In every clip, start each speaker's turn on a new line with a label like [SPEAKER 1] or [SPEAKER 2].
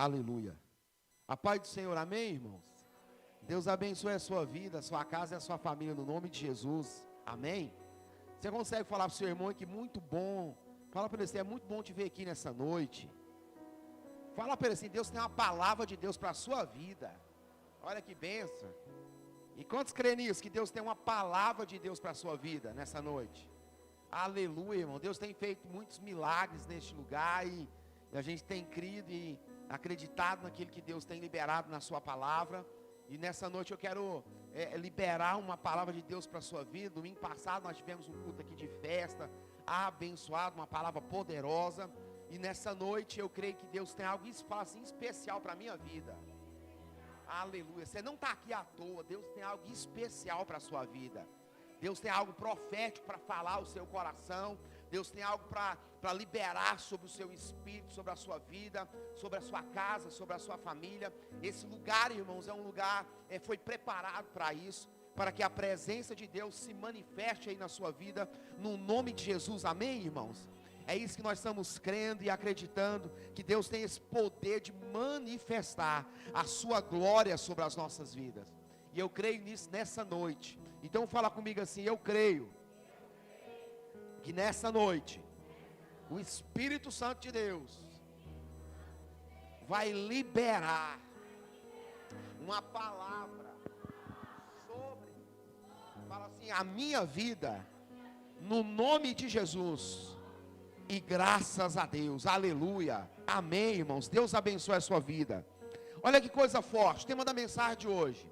[SPEAKER 1] Aleluia. A paz do Senhor, amém, irmãos? Deus abençoe a sua vida, a sua casa e a sua família, no nome de Jesus, amém? Você consegue falar para o seu irmão que muito bom, fala para ele assim, é muito bom te ver aqui nessa noite. Fala para ele assim, Deus tem uma palavra de Deus para a sua vida. Olha que bênção. E quantos creem nisso, que Deus tem uma palavra de Deus para a sua vida nessa noite? Aleluia, irmão. Deus tem feito muitos milagres neste lugar e a gente tem crido e acreditado naquilo que Deus tem liberado na sua palavra. E nessa noite eu quero liberar uma palavra de Deus para a sua vida. Domingo passado nós tivemos um culto aqui de festa, abençoado, uma palavra poderosa. E nessa noite eu creio que Deus tem algo assim, especial para a minha vida. Aleluia. Você não está aqui à toa. Deus tem algo especial para a sua vida. Deus tem algo profético para falar ao seu coração. Deus tem algo para liberar sobre o seu espírito, sobre a sua vida, sobre a sua casa, sobre a sua família. Esse lugar, irmãos, é um lugar, foi preparado para isso, para que a presença de Deus se manifeste aí na sua vida, no nome de Jesus, amém, irmãos? É isso que nós estamos crendo e acreditando, que Deus tem esse poder de manifestar a sua glória sobre as nossas vidas. E eu creio nisso nessa noite. Então fala comigo assim, eu creio que nessa noite o Espírito Santo de Deus vai liberar uma palavra sobre, fala assim, a minha vida, no nome de Jesus. E graças a Deus, aleluia, amém, irmãos. Deus abençoe a sua vida. Olha que coisa forte, o tema da mensagem de hoje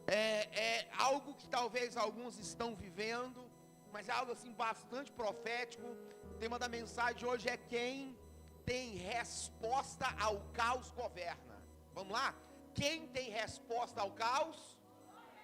[SPEAKER 1] é algo que talvez alguns estão vivendo, mas é algo assim bastante profético. O tema da mensagem de hoje é: quem tem resposta ao caos governa. Vamos lá? Quem tem resposta ao caos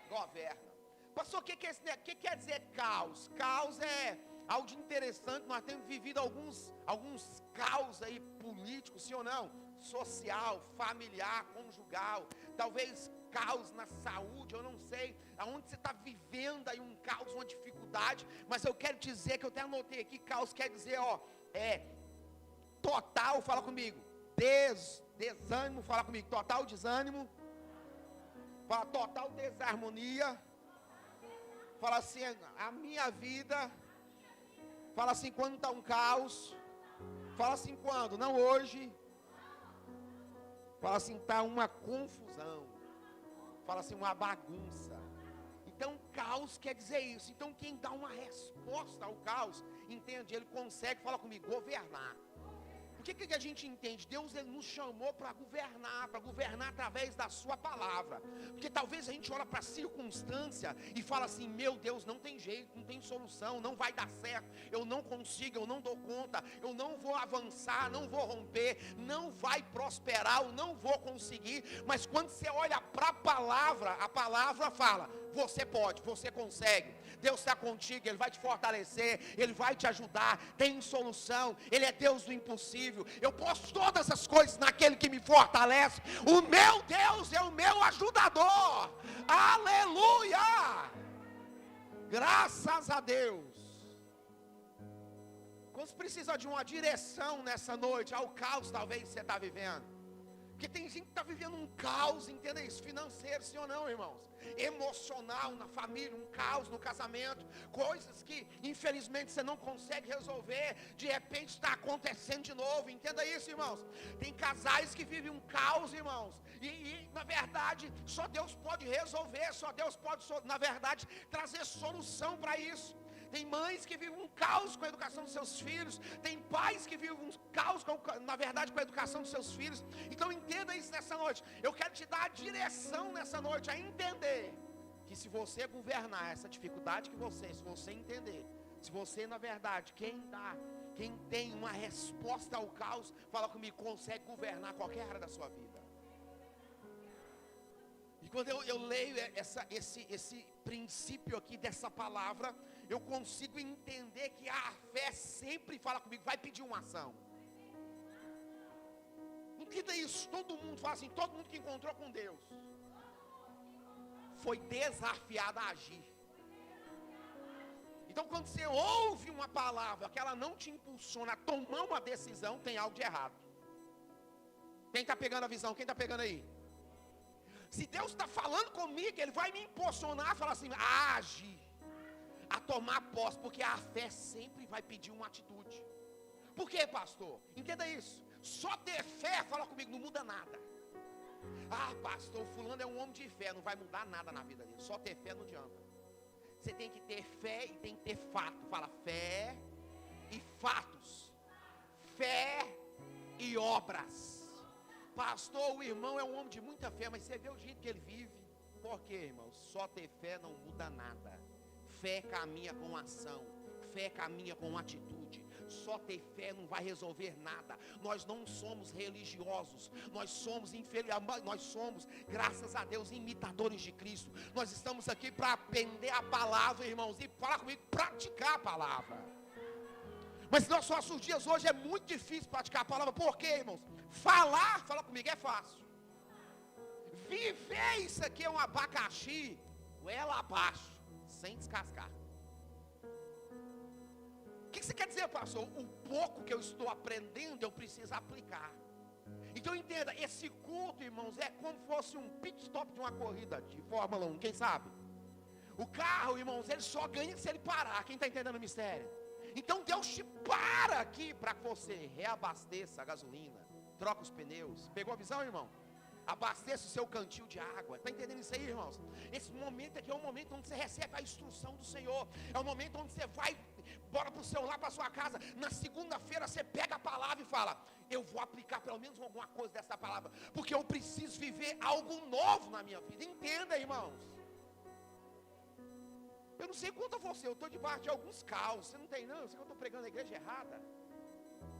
[SPEAKER 1] governa. Pastor, o que quer dizer caos? Caos é algo de interessante. Nós temos vivido alguns caos aí políticos, sim ou não? Social, familiar, conjugal, talvez caos na saúde, eu não sei aonde você está vivendo aí um caos, uma dificuldade, mas eu quero dizer que eu até anotei aqui, caos quer dizer, total, fala comigo, desânimo, fala comigo, total desânimo, fala total desarmonia, fala assim, a minha vida, fala assim, quando está um caos, fala assim, quando, não hoje, fala assim, está uma confusão, fala assim, uma bagunça. Então caos quer dizer isso. Então quem dá uma resposta ao caos, entende? Ele consegue, fala comigo, governar. O que a gente entende? Deus, ele nos chamou para governar através da sua palavra. Porque talvez a gente olha para a circunstância e fala assim, meu Deus, não tem jeito, não tem solução, não vai dar certo, eu não consigo, eu não dou conta, eu não vou avançar, não vou romper, não vai prosperar, eu não vou conseguir. Mas quando você olha para a palavra fala, você pode, você consegue. Deus está contigo, Ele vai te fortalecer, Ele vai te ajudar, tem solução, Ele é Deus do impossível. Eu posso todas as coisas naquele que me fortalece. O meu Deus é o meu ajudador. Aleluia! Graças a Deus. Quantos precisam de uma direção nessa noite ao caos talvez você está vivendo? Porque tem gente que está vivendo um caos, entenda isso, financeiro, sim ou não, irmãos? Emocional na família, um caos no casamento, coisas que infelizmente você não consegue resolver, de repente está acontecendo de novo, entenda isso, irmãos. Tem casais que vivem um caos, irmãos, e na verdade só Deus pode resolver, só Deus pode, na verdade, trazer solução para isso. Tem mães que vivem um caos com a educação dos seus filhos. Tem pais que vivem um caos, na verdade, com a educação dos seus filhos. Então entenda isso nessa noite. Eu quero te dar a direção nessa noite, a entender que se você governar essa dificuldade que se você entender, se você, na verdade, quem tem uma resposta ao caos, fala comigo, consegue governar qualquer área da sua vida. E quando eu leio esse princípio aqui dessa palavra, eu consigo entender que a fé sempre, fala comigo, vai pedir uma ação. Entenda isso, todo mundo fala assim, todo mundo que encontrou com Deus foi desafiado a agir. Então quando você ouve uma palavra que ela não te impulsiona a tomar uma decisão, tem algo de errado. Quem está pegando a visão? Quem está pegando aí? Se Deus está falando comigo, Ele vai me impulsionar a falar assim, a agir, a tomar posse, porque a fé sempre vai pedir uma atitude. Por quê, pastor? Entenda isso. Só ter fé, fala comigo, não muda nada. Ah, pastor, fulano é um homem de fé, não vai mudar nada na vida dele. Só ter fé não adianta. Você tem que ter fé e tem que ter fato. Fala fé e fatos. Fé e obras. Pastor, o irmão é um homem de muita fé, mas você vê o jeito que ele vive. Por quê, irmão? Só ter fé não muda nada. Fé caminha com ação. Fé caminha com atitude. Só ter fé não vai resolver nada. Nós não somos religiosos. Nós somos nós somos, graças a Deus, imitadores de Cristo. Nós estamos aqui para aprender a palavra, irmãos, e falar comigo, praticar a palavra. Mas nos nossos dias hoje é muito difícil praticar a palavra. Por quê, irmãos? Fala comigo, é fácil. Viver isso aqui é um abacaxi, goela abaixo, sem descascar. O que você quer dizer, pastor? O pouco que eu estou aprendendo, eu preciso aplicar. Então entenda, esse culto, irmãos, é como se fosse um pit stop de uma corrida de Fórmula 1, quem sabe? O carro, irmãos, ele só ganha se ele parar. Quem está entendendo o mistério? Então Deus te para aqui para que você reabasteça a gasolina, troca os pneus. Pegou a visão, irmão? Abasteça o seu cantil de água. Está entendendo isso aí, irmãos? Esse momento aqui é um momento onde você recebe a instrução do Senhor. É um momento onde você vai, bora para o celular, para a sua casa. Na segunda-feira você pega a palavra e fala, eu vou aplicar pelo menos alguma coisa dessa palavra, porque eu preciso viver algo novo na minha vida. Entenda, irmãos. Eu não sei quanto a você, eu estou debaixo de alguns caos. Você não tem não, eu sei que eu estou pregando na igreja errada.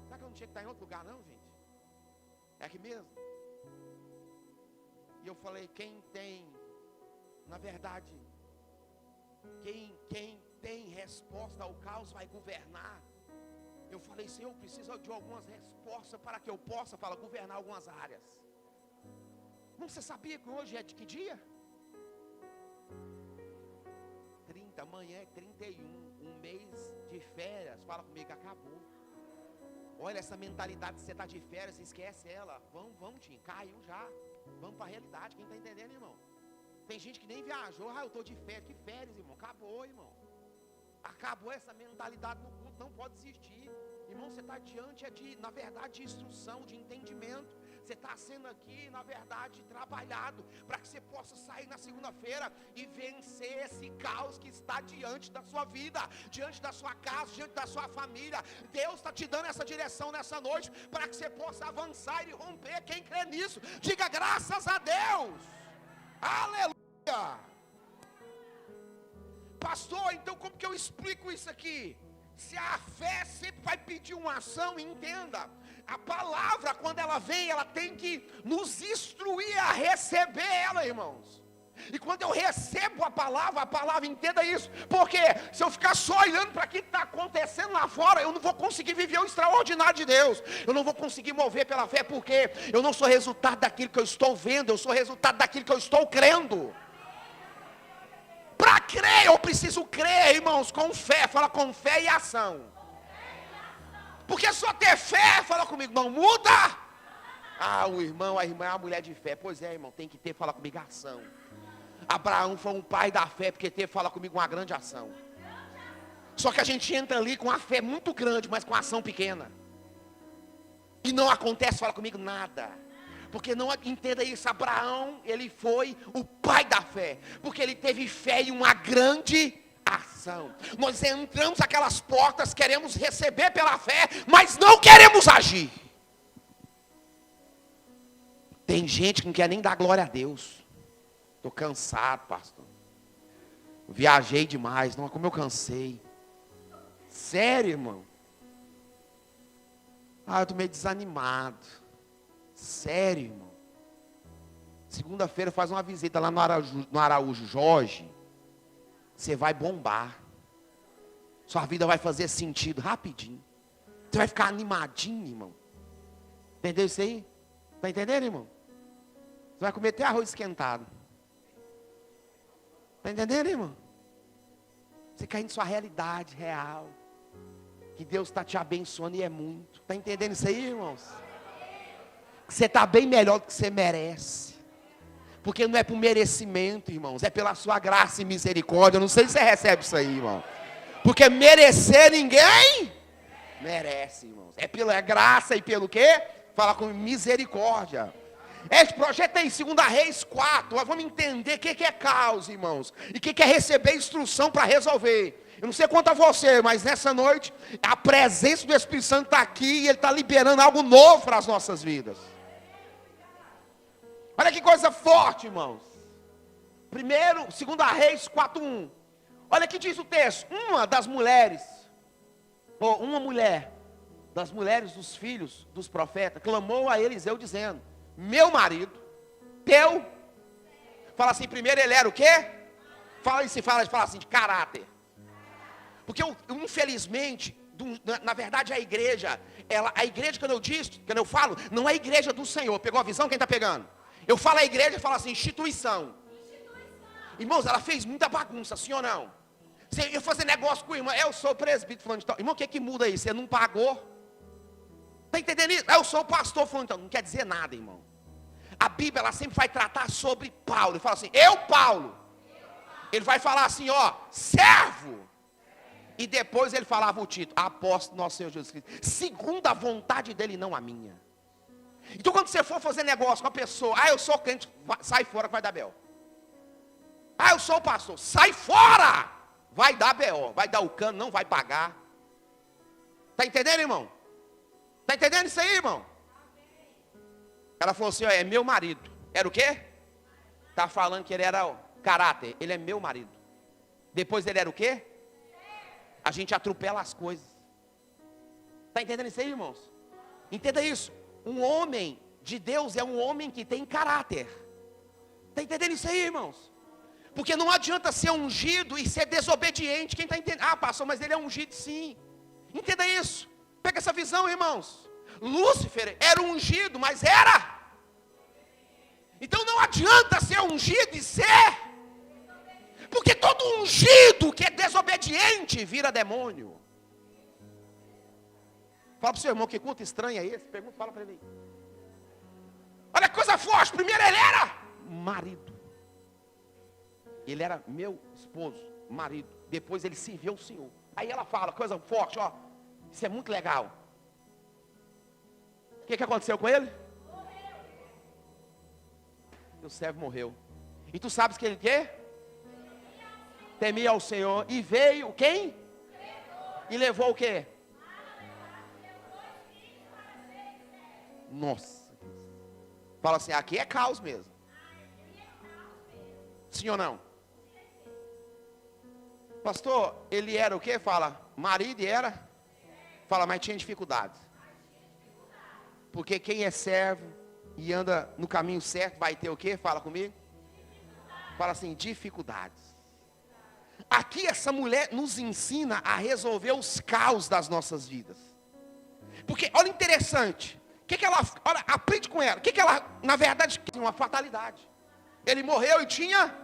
[SPEAKER 1] Será que eu não tinha que estar em outro lugar não, gente? É aqui mesmo? E eu falei, quem tem, na verdade, quem tem resposta ao caos vai governar. Eu falei, Senhor, eu preciso de algumas respostas para que eu possa, governar algumas áreas. Não, você sabia que hoje é de que dia? 30, amanhã é 31, um mês de férias, fala comigo, acabou. Olha essa mentalidade de você estar de férias, esquece ela. Vamos, Tim, caiu já. Vamos para a realidade, quem está entendendo, irmão? Tem gente que nem viajou, eu estou de férias. Que férias, irmão? Acabou, irmão. Acabou essa mentalidade no culto, não pode existir. Irmão, você está diante, na verdade, de instrução, de entendimento. Você está sendo aqui, na verdade, trabalhado, para que você possa sair na segunda-feira e vencer esse caos que está diante da sua vida, diante da sua casa, diante da sua família. Deus está te dando essa direção nessa noite, para que você possa avançar e romper. Quem crê nisso, diga graças a Deus. Aleluia. Pastor, então como que eu explico isso aqui? Se a fé sempre vai pedir uma ação, entenda, a palavra, quando ela vem, ela tem que nos instruir a receber ela, irmãos. E quando eu recebo a palavra, entenda isso. Porque se eu ficar só olhando para o que está acontecendo lá fora, eu não vou conseguir viver o extraordinário de Deus. Eu não vou conseguir mover pela fé, porque eu não sou resultado daquilo que eu estou vendo, eu sou resultado daquilo que eu estou crendo. Para crer, eu preciso crer, irmãos, com fé. Fala com fé e ação. Porque só ter fé, fala comigo, não muda. O irmão, a irmã é uma mulher de fé. Pois é, irmão, tem que ter, fala comigo, ação. Abraão foi um pai da fé, porque teve, fala comigo, uma grande ação. Só que a gente entra ali com a fé muito grande, mas com a ação pequena. E não acontece, fala comigo, nada. Porque não entenda isso, Abraão, ele foi o pai da fé, porque ele teve fé em uma grande ação. Nós entramos aquelas portas, queremos receber pela fé, mas não queremos agir. Tem gente que não quer nem dar glória a Deus. Estou cansado, pastor. Viajei demais, não, como eu cansei. Sério, irmão? Eu estou meio desanimado. Sério, irmão. Segunda-feira faz uma visita lá no Araújo Jorge. Você vai bombar. Sua vida vai fazer sentido rapidinho. Você vai ficar animadinho, irmão. Entendeu isso aí? Está entendendo, irmão? Você vai comer até arroz esquentado. Está entendendo, irmão? Você cai em sua realidade real. Que Deus está te abençoando e é muito. Está entendendo isso aí, irmãos? Você está bem melhor do que você merece. Porque não é por merecimento, irmãos. É pela sua graça e misericórdia. Eu não sei se você recebe isso aí, irmão. Porque merecer ninguém merece, irmãos. É pela graça e pelo quê? Fala com misericórdia. Esse projeto é em 2 Reis 4. Nós vamos entender o que é caos, irmãos. E o que é receber instrução para resolver. Eu não sei quanto a você, mas nessa noite, a presença do Espírito Santo está aqui e Ele está liberando algo novo para as nossas vidas. Olha que coisa forte, irmãos. Primeiro, 2 Reis 4:1. Olha que diz o texto. Uma mulher das mulheres dos filhos dos profetas, clamou a Eliseu dizendo: meu marido, teu. Fala assim, primeiro ele era o quê? Fala assim, de caráter. Porque infelizmente, na verdade a igreja, quando eu falo, não é a igreja do Senhor. Pegou a visão? Quem está pegando? Eu falo a igreja, falo assim, instituição. Irmãos, ela fez muita bagunça, sim ou não? Você ia fazer negócio com o irmão, eu sou presbítero, falando de tal. Irmão, o que muda aí? Você não pagou? Está entendendo isso? Eu sou o pastor, falando então. Não quer dizer nada, irmão. A Bíblia, ela sempre vai tratar sobre Paulo. Ele fala assim, Paulo. Ele vai falar assim, ó, servo. E depois ele falava o título, apóstolo nosso Senhor Jesus Cristo. Segundo a vontade dele, não a minha. Então quando você for fazer negócio com a pessoa, eu sou crente, sai fora que vai dar B.O. Eu sou o pastor, sai fora! Vai dar B.O., vai dar o cano, não vai pagar. Está entendendo, irmão? Está entendendo isso aí, irmão? Ela falou assim, é meu marido. Era o quê? Está falando que ele era o caráter. Ele é meu marido. Depois ele era o quê? A gente atropela as coisas. Está entendendo isso aí, irmãos? Entenda isso. Um homem de Deus é um homem que tem caráter. Está entendendo isso aí, irmãos? Porque não adianta ser ungido e ser desobediente. Quem está entendendo? Pastor, mas ele é ungido sim. Entenda isso. Pega essa visão, irmãos. Lúcifer era ungido, mas era. Então não adianta ser ungido e ser. Porque todo ungido que é desobediente vira demônio. Fala para o seu irmão, que culto estranho é esse? Pergunta, fala para ele. Olha que coisa forte. Primeiro ele era marido. Ele era meu esposo, marido. Depois ele serviu o Senhor. Aí ela fala, coisa forte, ó. Isso é muito legal. O que aconteceu com ele? Morreu. O servo morreu. E tu sabes que ele quê? Temia ao Senhor. E veio quem? E levou o quê? Nossa. Fala assim, aqui é caos mesmo. Sim ou não? Pastor, ele era o quê? Fala, marido e era? Fala, mas tinha dificuldades. Porque quem é servo e anda no caminho certo vai ter o quê? Fala comigo. Fala assim, dificuldades. Aqui essa mulher nos ensina a resolver os caos das nossas vidas. Porque, olha interessante. O que ela, olha, aprende com ela. O que ela, na verdade, tinha uma fatalidade. Ele morreu e tinha.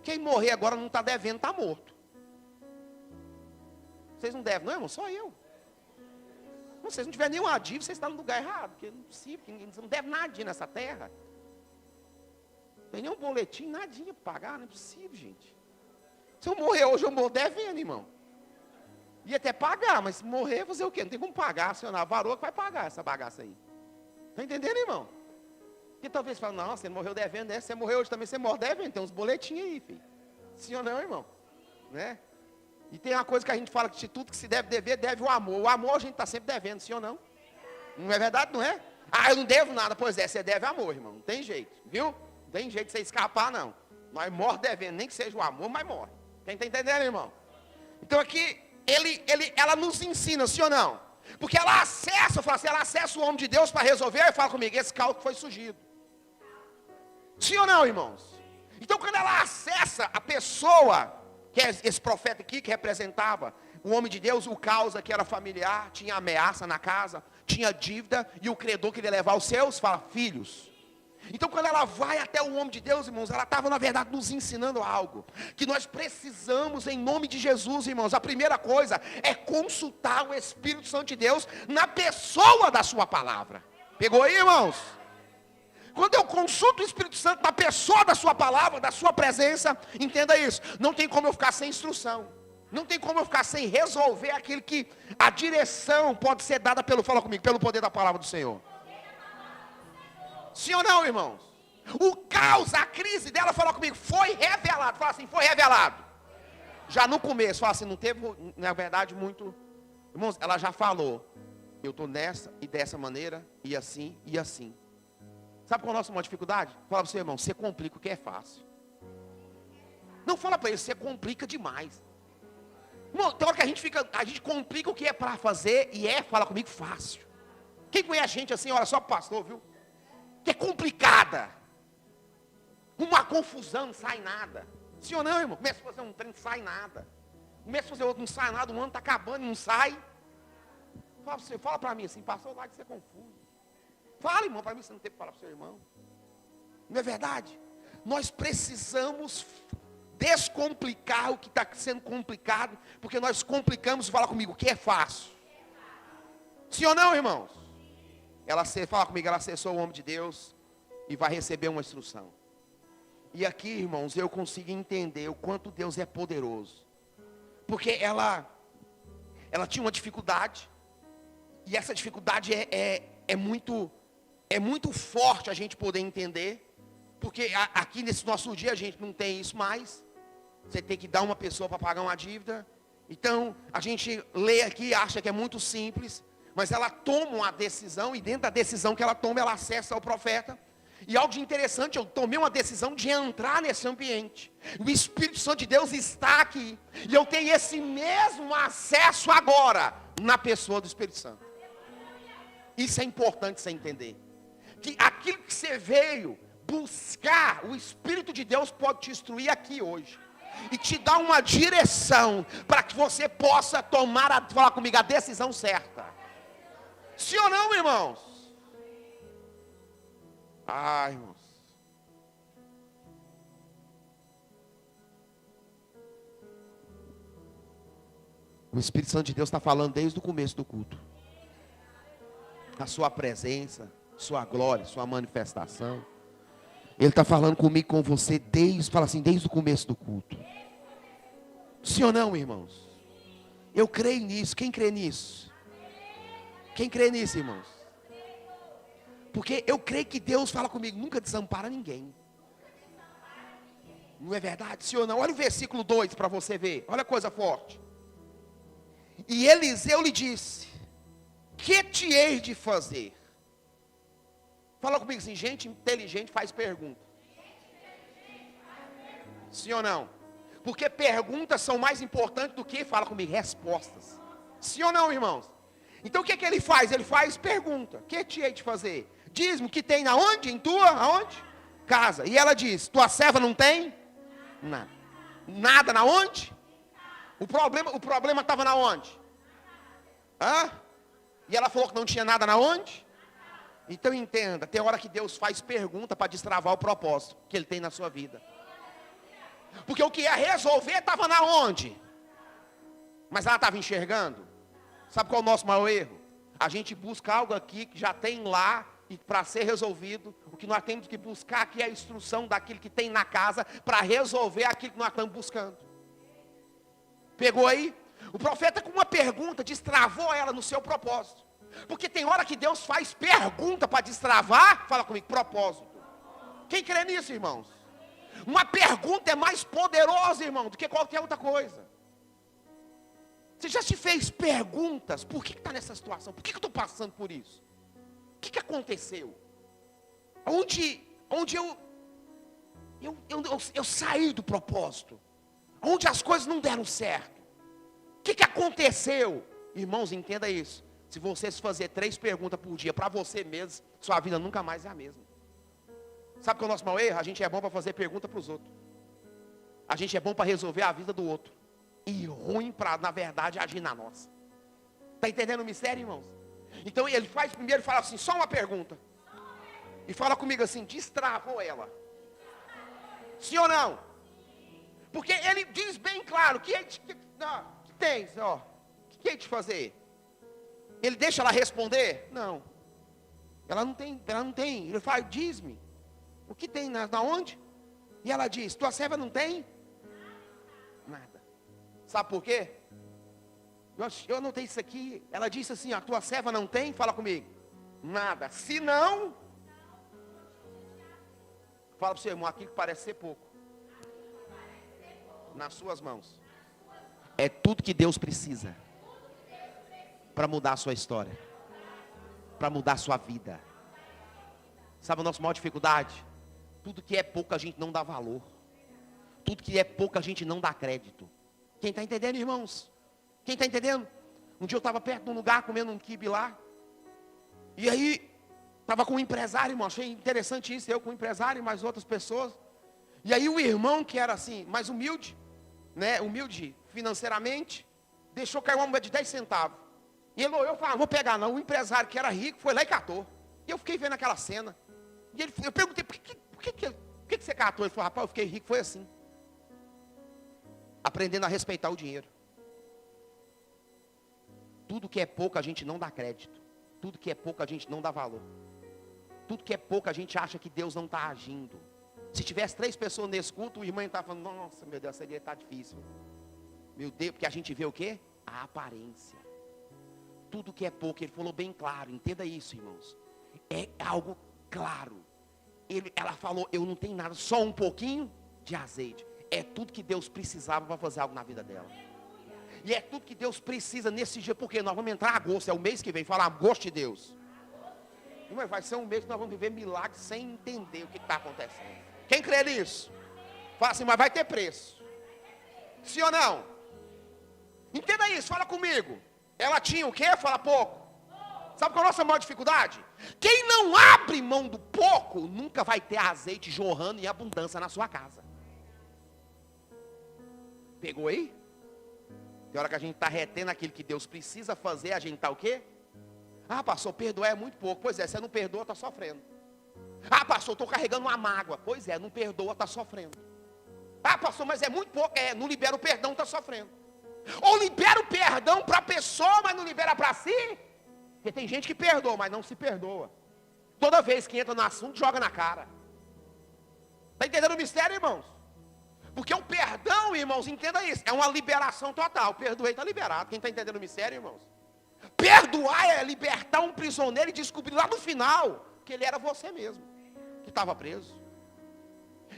[SPEAKER 1] Quem morrer agora não está devendo, está morto. Vocês não devem, não, irmão? Só eu. Vocês não tiverem nenhuma dívida, vocês estão no lugar errado. Porque não é possível, você não deve nadinha nessa terra. Não tem nenhum boletim, nadinha para pagar, não é possível, gente. Se eu morrer hoje, eu morro devendo, irmão. Ia até pagar, mas se morrer, fazer o quê? Não tem como pagar, acionar a varoa que vai pagar essa bagaça aí. Está entendendo, irmão? Porque talvez fale, não, você morreu devendo, né? Você morreu hoje também, você morre devendo. Tem uns boletinhos aí, filho. Sim ou não, irmão? Né? E tem uma coisa que a gente fala, que de tudo que se deve dever, deve o amor. O amor a gente está sempre devendo, sim ou não? Não é verdade, não é? Eu não devo nada. Pois é, você deve amor, irmão. Não tem jeito, viu? Não tem jeito de você escapar, não. Nós morre devendo, nem que seja o amor, mas morre. Quem está entendendo, irmão? Então aqui, ela nos ensina, sim ou não? Porque ela acessa, eu falo assim, ela acessa o homem de Deus para resolver, e fala comigo, esse caos foi surgido. Sim ou não, irmãos? Então quando ela acessa a pessoa, que é esse profeta aqui, que representava o homem de Deus, o caos aqui era familiar, tinha ameaça na casa, tinha dívida, e o credor queria levar os seus, fala, filhos. Então quando ela vai até o homem de Deus, irmãos, ela estava na verdade nos ensinando algo, que nós precisamos em nome de Jesus, irmãos. A primeira coisa é consultar o Espírito Santo de Deus na pessoa da sua palavra. Pegou aí, irmãos? Quando eu consulto o Espírito Santo na pessoa da sua palavra, da sua presença, entenda isso. Não tem como eu ficar sem instrução. Não tem como eu ficar sem resolver aquilo que a direção pode ser dada fala comigo, pelo poder da palavra do Senhor. Sim ou não, irmãos? O caos, a crise dela, fala comigo, foi revelado. Fala assim, foi revelado. Já no começo, fala assim, não teve, na verdade, muito. Irmãos, ela já falou, eu estou nessa e dessa maneira, e assim e assim. Sabe qual é a nossa maior dificuldade? Fala para o seu irmão, você complica o que é fácil. Não fala para ele, você complica demais. Irmão, tem hora que a gente complica o que é para fazer e fala comigo, fácil. Quem conhece a gente assim, olha só pastor, viu? Que é complicada. Uma confusão, não sai nada. Sim ou não, irmão? Começa a fazer um trem, não sai nada. Começa a fazer outro, não sai nada, o ano está acabando, não sai. Fala para mim assim, pastor, lá que você é confuso. Fala, irmão, para mim você não tem que falar para o seu irmão. Não é verdade? Nós precisamos descomplicar o que está sendo complicado, porque nós complicamos, fala comigo, o que é fácil. Sim ou não, irmãos? Fala comigo, ela acessou o homem de Deus e vai receber uma instrução. E aqui, irmãos, eu consigo entender o quanto Deus é poderoso. Porque ela tinha uma dificuldade, e essa dificuldade é muito forte a gente poder entender, porque aqui nesse nosso dia a gente não tem isso mais. Você tem que dar uma pessoa para pagar uma dívida. Então a gente lê aqui e acha que é muito simples, mas ela toma uma decisão, e dentro da decisão que ela toma, ela acessa o profeta. E algo de interessante, eu tomei uma decisão de entrar nesse ambiente. O Espírito Santo de Deus está aqui, e eu tenho esse mesmo acesso agora, na pessoa do Espírito Santo. Isso é importante você entender. Que aquilo que você veio buscar, o Espírito de Deus pode te instruir aqui hoje. E te dar uma direção, para que você possa falar comigo, a decisão certa. Sim ou não, irmãos? Irmãos. O Espírito Santo de Deus está falando desde o começo do culto. A sua presença, sua glória, sua manifestação. Ele está falando comigo, com você, desde o começo do culto. Sim ou não, irmãos? Eu creio nisso. Quem crê nisso? Quem crê nisso, irmãos? Porque eu creio que Deus fala comigo, nunca desampara ninguém. Não é verdade? Sim ou não? Olha o versículo 2 para você ver. Olha a coisa forte. E Eliseu lhe disse, que te hei de fazer? Fala comigo assim, gente inteligente faz pergunta. Sim ou não? Porque perguntas são mais importantes do que, fala comigo, respostas. Sim ou não, irmãos? Então o que ele faz? Ele faz pergunta. Que te hei de fazer? Diz-me que tem na onde? Em tua, aonde? Casa. E ela diz, tua serva não tem? Nada. Nada na onde? O problema estava na onde? E ela falou que não tinha nada na onde? Então entenda, tem hora que Deus faz pergunta para destravar o propósito que Ele tem na sua vida. Porque o que ia resolver estava na onde? Mas ela estava enxergando. Sabe qual é o nosso maior erro? A gente busca algo aqui que já tem lá, e para ser resolvido, o que nós temos que buscar aqui é a instrução daquilo que tem na casa, para resolver aquilo que nós estamos buscando. Pegou aí? O profeta, com uma pergunta, destravou ela no seu propósito. Porque tem hora que Deus faz pergunta para destravar, fala comigo, propósito. Quem crê nisso, irmãos? Uma pergunta é mais poderosa, irmão, do que qualquer outra coisa. Você já se fez perguntas, por que está nessa situação? Por que eu estou passando por isso? O que aconteceu? Onde eu saí do propósito? Onde as coisas não deram certo? O que aconteceu? Irmãos, entenda isso. Se você fazer 3 perguntas por dia para você mesmo, sua vida nunca mais é a mesma. Sabe qual é o nosso maior erro? A gente é bom para fazer pergunta para os outros. A gente é bom para resolver a vida do outro. E ruim para, na verdade, agir na nossa. Está entendendo o mistério, irmãos? Então ele faz primeiro e fala assim, só uma pergunta. E fala comigo assim, destravou ela. Sim ou não? Porque ele diz bem claro, que tens, o que hei de fazer? Ele deixa ela responder? Não. Ela não tem. Ele fala, diz-me, o que tem na onde? E ela diz, tua serva não tem? Nada. Sabe por quê? Eu anotei isso aqui. Ela disse assim, a tua serva não tem? Fala comigo. Nada. Se não, fala para o seu irmão, aquilo que parece ser pouco, nas suas mãos, é tudo que Deus precisa para mudar a sua história, para mudar a sua vida. Sabe a nossa maior dificuldade? Tudo que é pouco a gente não dá valor. Tudo que é pouco a gente não dá crédito. Quem está entendendo, irmãos? Quem está entendendo? Um dia eu estava perto de um lugar comendo um quibe lá. E aí, estava com um empresário, irmão. Achei interessante isso, eu com um empresário e mais outras pessoas. E aí o irmão, que era assim, mais humilde, né? Humilde financeiramente, deixou cair uma moeda de 10 centavos. E ele olhou e falou, vou pegar não. O empresário que era rico foi lá e catou. E eu fiquei vendo aquela cena. E eu perguntei, por que você catou? Ele falou, rapaz, eu fiquei rico, foi assim. Aprendendo a respeitar o dinheiro. Tudo que é pouco a gente não dá crédito. Tudo que é pouco a gente não dá valor. Tudo que é pouco a gente acha que Deus não está agindo. Se tivesse 3 pessoas nesse culto, o irmão estava falando, nossa, meu Deus, essa igreja está difícil. Meu Deus, porque a gente vê o quê? A aparência. Tudo que é pouco, ele falou bem claro, entenda isso, irmãos. É algo claro. Ela falou, eu não tenho nada, só um pouquinho de azeite. É tudo que Deus precisava para fazer algo na vida dela. E é tudo que Deus precisa nesse dia, porque nós vamos entrar em agosto, é o mês que vem, falar agosto de Deus. Mas vai ser um mês que nós vamos viver milagres sem entender o que está acontecendo. Quem crê nisso? Fala assim, mas vai ter preço. Sim ou não? Entenda isso, fala comigo. Ela tinha o quê? Fala pouco. Sabe qual é a nossa maior dificuldade? Quem não abre mão do pouco, nunca vai ter azeite jorrando em abundância na sua casa. Pegou aí? Tem hora que a gente está retendo aquilo que Deus precisa fazer, a gente está o quê? Ah, pastor, perdoar é muito pouco. Pois é, você não perdoa, está sofrendo. Ah, pastor, estou carregando uma mágoa. Pois é, não perdoa, está sofrendo. Ah, pastor, mas é muito pouco. É, não libera o perdão, está sofrendo. Ou libera o perdão para a pessoa, mas não libera para si. Porque tem gente que perdoa, mas não se perdoa. Toda vez que entra no assunto, joga na cara. Está entendendo o mistério, irmãos? Porque o perdão, irmãos, entenda isso, é uma liberação total. Perdoei, está liberado. Quem está entendendo o mistério, irmãos? Perdoar é libertar um prisioneiro e descobrir lá no final que ele era você mesmo, que estava preso.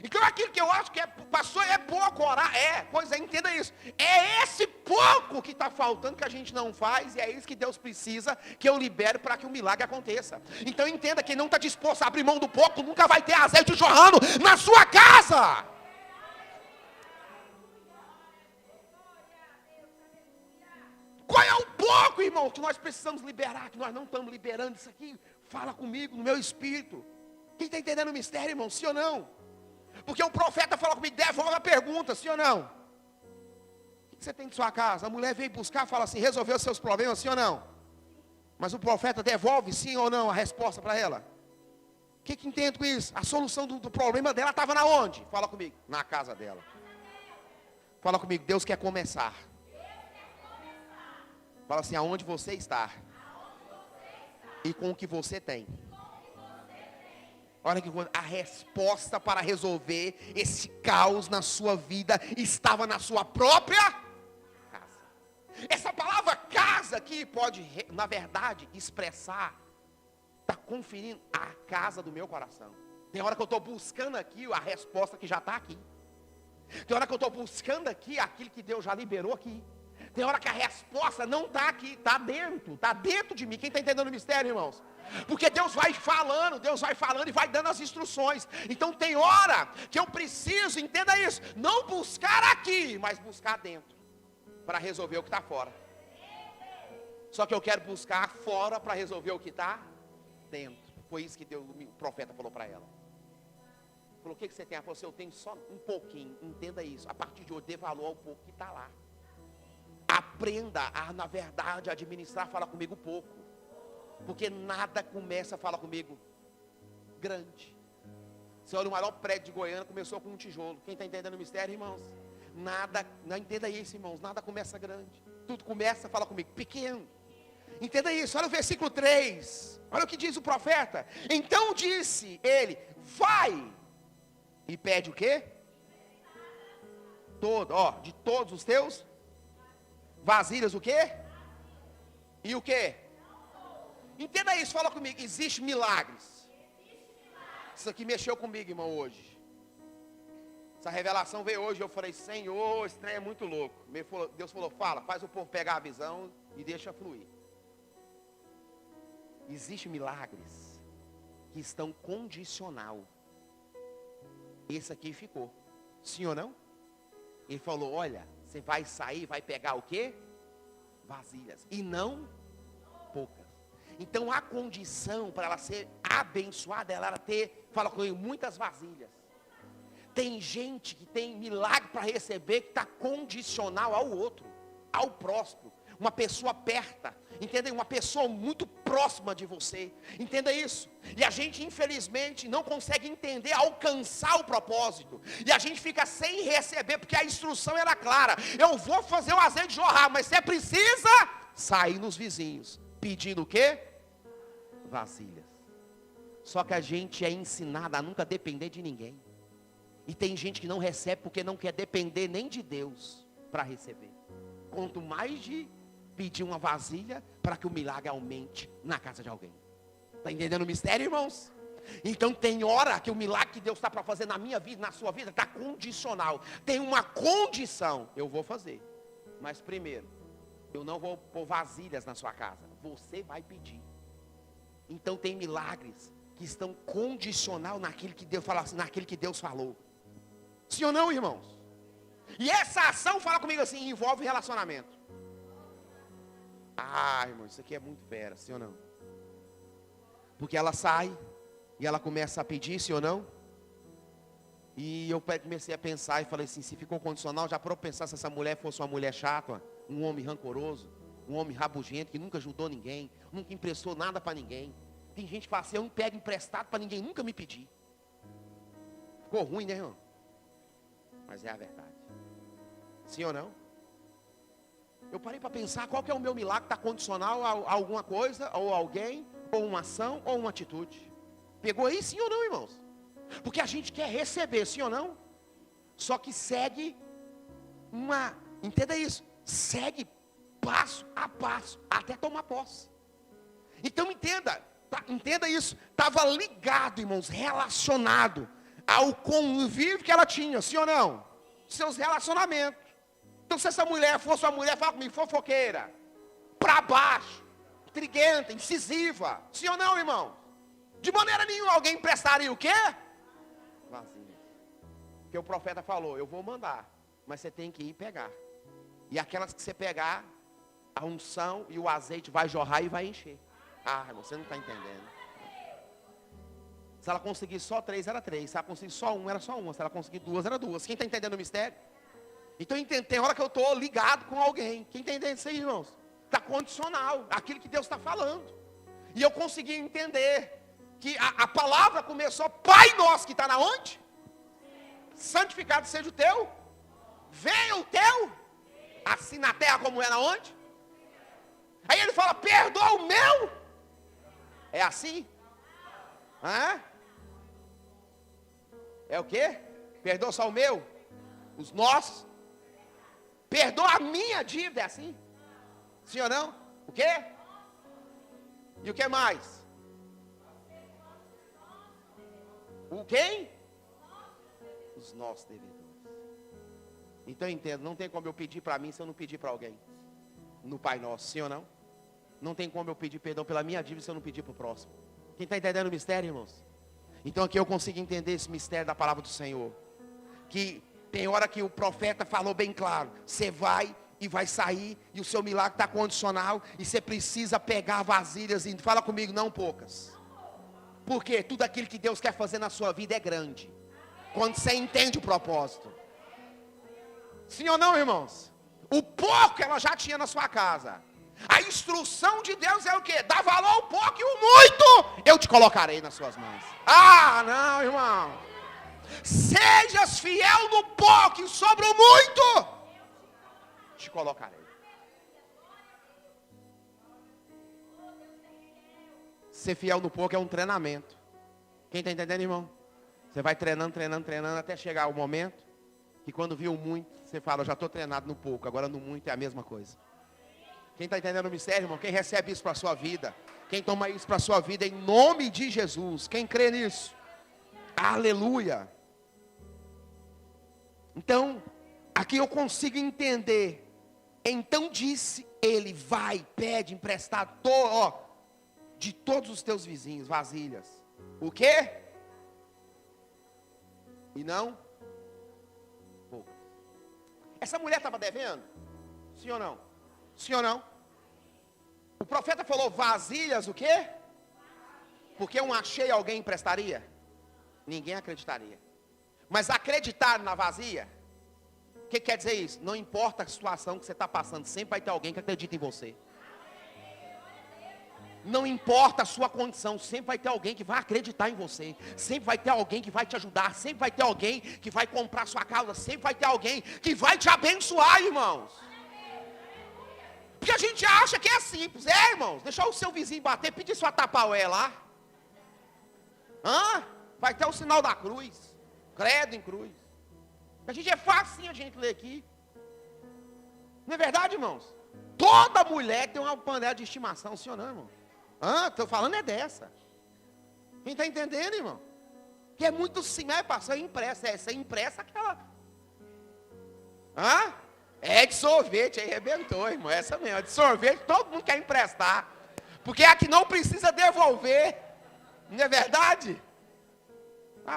[SPEAKER 1] Então aquilo que eu acho que pastor, é pouco orar, pois é, entenda isso. É esse pouco que está faltando que a gente não faz, e é isso que Deus precisa que eu libere para que o milagre aconteça. Então entenda, quem não está disposto a abrir mão do pouco, nunca vai ter azeite jorrando na sua casa. Qual é o pouco, irmão, que nós precisamos liberar, que nós não estamos liberando isso aqui? Fala comigo, no meu espírito. Quem está entendendo o mistério, irmão, sim ou não? Porque o profeta fala comigo, devolve a pergunta, sim ou não? O que você tem de sua casa? A mulher veio buscar, fala assim, resolveu os seus problemas, sim ou não? Mas o profeta devolve, sim ou não, a resposta para ela? O que entende com isso? A solução do problema dela estava na onde? Fala comigo, na casa dela. Fala comigo, Deus quer começar. Fala assim, aonde você está e com o que você tem. Olha que a resposta para resolver esse caos na sua vida estava na sua própria casa. Essa palavra casa aqui pode, na verdade, expressar, está conferindo a casa do meu coração. Tem hora que eu estou buscando aqui a resposta que já está aqui. Tem hora que eu estou buscando aqui aquilo que Deus já liberou aqui. Tem hora que a resposta não está aqui, está dentro de mim. Quem está entendendo o mistério, irmãos? Porque Deus vai falando e vai dando as instruções. Então tem hora que eu preciso, entenda isso, não buscar aqui, mas buscar dentro, para resolver o que está fora. Só que eu quero buscar fora para resolver o que está dentro. Foi isso que Deus, o profeta falou para ela. Falou, o que você tem? Ela falou assim, eu tenho só um pouquinho, entenda isso. A partir de hoje, dê valor ao pouco que está lá. Aprenda a, na verdade, administrar, fala comigo pouco. Porque nada começa, fala comigo, grande. Você olha o maior prédio de Goiânia, começou com um tijolo. Quem está entendendo o mistério, irmãos? Nada, não entenda isso, irmãos, nada começa grande. Tudo começa, fala comigo, pequeno. Entenda isso, olha o versículo 3. Olha o que diz o profeta. Então disse ele, vai. E pede o quê? De todos os teus vasilhas o quê? E o quê? Entenda isso, fala comigo. Existe milagres. Isso aqui mexeu comigo, irmão, hoje. Essa revelação veio hoje. Eu falei, Senhor, esse trem é muito louco. Deus falou, faz o povo pegar a visão e deixa fluir. Existem milagres que estão condicional. Esse aqui ficou. Sim ou não? Ele falou, olha, você vai sair, vai pegar o quê? Vasilhas. E não poucas. Então a condição para ela ser abençoada, ela ter, fala comigo, muitas vasilhas. Tem gente que tem milagre para receber que está condicional ao outro, ao próximo. Uma pessoa perto, entenda? Uma pessoa muito próxima de você, entenda isso. E a gente infelizmente não consegue entender, alcançar o propósito. E a gente fica sem receber, porque a instrução era clara. Eu vou fazer o azeite jorrar, mas você precisa sair nos vizinhos, pedindo o quê? Vasilhas. Só que a gente é ensinado a nunca depender de ninguém. E tem gente que não recebe porque não quer depender nem de Deus para receber. Quanto mais de pedir uma vasilha para que o milagre aumente na casa de alguém. Está entendendo o mistério, irmãos? Então tem hora que o milagre que Deus está para fazer na minha vida, na sua vida, está condicional. Tem uma condição, eu vou fazer. Mas primeiro, eu não vou pôr vasilhas na sua casa. Você vai pedir. Então tem milagres que estão condicional naquilo que Deus fala, naquilo que Deus falou. Sim ou não, irmãos? E essa ação, fala comigo assim, envolve relacionamento. Ah, irmão, isso aqui é muito fera, sim ou não? Porque ela sai e ela começa a pedir, sim ou não? E eu comecei a pensar e falei assim, se ficou condicional, já para eu pensar se essa mulher fosse uma mulher chata, um homem rancoroso, um homem rabugento, que nunca ajudou ninguém, nunca emprestou nada para ninguém. Tem gente que fala assim, eu não pego emprestado para ninguém nunca me pedir. Ficou ruim, né, irmão? Mas é a verdade. Sim ou não? Eu parei para pensar qual que é o meu milagre, está condicional a alguma coisa, ou alguém, ou uma ação, ou uma atitude. Pegou aí, sim ou não, irmãos? Porque a gente quer receber, sim ou não? Só que segue entenda isso, segue passo a passo, até tomar posse. Então entenda isso, estava ligado, irmãos, relacionado ao convívio que ela tinha, sim ou não? Seus relacionamentos. Então se essa mulher fosse uma mulher, fala comigo, fofoqueira, para baixo, triguenta, incisiva, sim ou não, irmão? De maneira nenhuma, alguém emprestaria o quê? Vazio. Porque o profeta falou, eu vou mandar, mas você tem que ir pegar. E aquelas que você pegar, a unção e o azeite vai jorrar e vai encher. Ah, irmão, você não está entendendo. Se ela conseguir só 3, era 3. Se ela conseguir só 1, era só 1. Se ela conseguir 2, era 2. Quem está entendendo o mistério? Então tem hora que eu estou ligado com alguém. Quem está entendendo isso aí, irmãos? Está condicional, aquilo que Deus está falando. E eu consegui entender que a palavra começou, Pai nosso que está na onde? Santificado seja o teu. Venha o teu. Assim na terra como é na onde? Aí ele fala, perdoa o meu. É assim? Hã? É o quê? Perdoa só o meu? Os nossos? Perdoa a minha dívida, é assim? Sim ou não? O quê? E o que mais? O quem? Os nossos devedores. Então entendo, não tem como eu pedir para mim se eu não pedir para alguém. No Pai Nosso, sim ou não? Não tem como eu pedir perdão pela minha dívida se eu não pedir para o próximo. Quem está entendendo o mistério, irmãos? Então aqui eu consigo entender esse mistério da palavra do Senhor. Que tem hora que o profeta falou bem claro. Você vai e vai sair e o seu milagre está condicional. E você precisa pegar vasilhas e fala comigo, não poucas. Porque tudo aquilo que Deus quer fazer na sua vida é grande. Quando você entende o propósito. Sim ou não, irmãos? O pouco ela já tinha na sua casa. A instrução de Deus é o quê? Dá valor ao pouco e o muito eu te colocarei nas suas mãos. Ah, não, irmão. Sejas fiel no pouco e sobre o muito te colocarei. ser fiel no pouco é um treinamento. Quem está entendendo, irmão? Você vai treinando, treinando, treinando, até chegar o momento que quando viu muito, você fala, eu já estou treinado no pouco, agora no muito é a mesma coisa. Quem está entendendo o mistério, irmão? Quem recebe isso para a sua vida? Quem toma isso para a sua vida em nome de Jesus? Quem crê nisso? Aleluia! Então, aqui eu consigo entender. Então disse ele, vai, pede emprestado de todos os teus vizinhos, vasilhas. O quê? E não? Poucas. Essa mulher estava devendo? Sim ou não? Sim ou não? O profeta falou vasilhas o quê? Porque um achei alguém emprestaria? Ninguém acreditaria. Mas acreditar na vazia? O que quer dizer isso? Não importa a situação que você está passando, sempre vai ter alguém que acredita em você. Não importa a sua condição, sempre vai ter alguém que vai acreditar em você. Sempre vai ter alguém que vai te ajudar. Sempre vai ter alguém que vai comprar sua causa. Sempre vai ter alguém que vai te abençoar, irmãos. Porque a gente acha que é simples. Irmãos, deixar o seu vizinho bater, pedir sua tapaué lá. Vai ter o sinal da cruz. Credo em cruz. A gente é facinho a gente ler aqui. Não é verdade, irmãos? Toda mulher tem uma panela de estimação, sim ou não, irmão? Estou falando é dessa. Quem está entendendo, irmão? Que é muito simples, passou impressa. Essa impressa aquela. É de sorvete, aí arrebentou, irmão. Essa mesmo, de sorvete todo mundo quer emprestar. Porque é a que não precisa devolver. Não é verdade?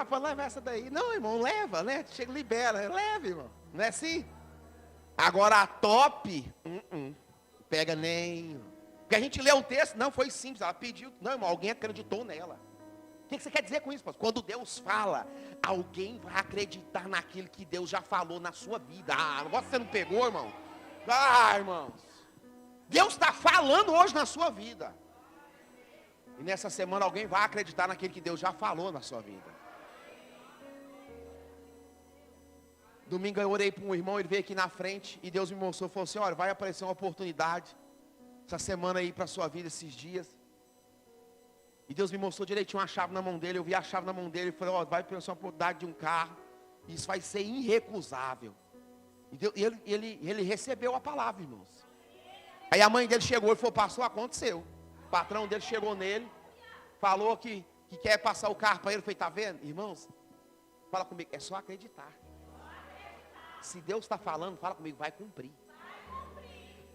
[SPEAKER 1] Pode levar essa daí. Não, irmão, leva, né? Chega, libera, leva, irmão. Não é assim? Agora a top, pega nem. Porque a gente lê o texto, não, foi simples, ela pediu. Não, irmão, alguém acreditou nela. O que você quer dizer com isso, pastor? Quando Deus fala, alguém vai acreditar naquilo que Deus já falou na sua vida. Agora você não pegou, irmão? Irmãos. Deus está falando hoje na sua vida. E nessa semana alguém vai acreditar naquilo que Deus já falou na sua vida. Domingo eu orei para um irmão, ele veio aqui na frente e Deus me mostrou, falou assim, olha, vai aparecer uma oportunidade essa semana aí para a sua vida, esses dias. E Deus me mostrou direitinho a chave na mão dele, eu vi a chave na mão dele e falei, vai aparecer uma oportunidade de um carro, isso vai ser irrecusável. E ele recebeu a palavra, irmãos. Aí a mãe dele chegou e falou, pastor, aconteceu. O patrão dele chegou nele, falou que quer passar o carro para ele, eu falei, tá vendo? Irmãos, fala comigo, é só acreditar. Se Deus está falando, fala comigo, vai cumprir.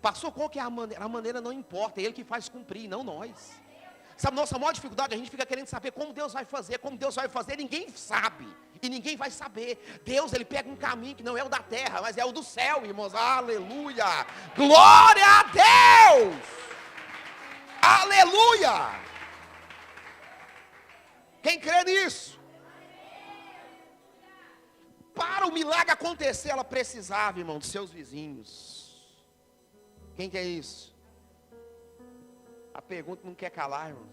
[SPEAKER 1] Passou qual que é a maneira? A maneira não importa, é Ele que faz cumprir, não nós. Sabe, nossa maior dificuldade, a gente fica querendo saber como Deus vai fazer, ninguém sabe. E ninguém vai saber. Deus, Ele pega um caminho que não é o da terra, mas é o do céu, irmãos. Aleluia! Glória a Deus! Aleluia! Quem crê nisso? Para o milagre acontecer, ela precisava, irmão, dos seus vizinhos. Quem quer isso? A pergunta não quer calar, irmãos.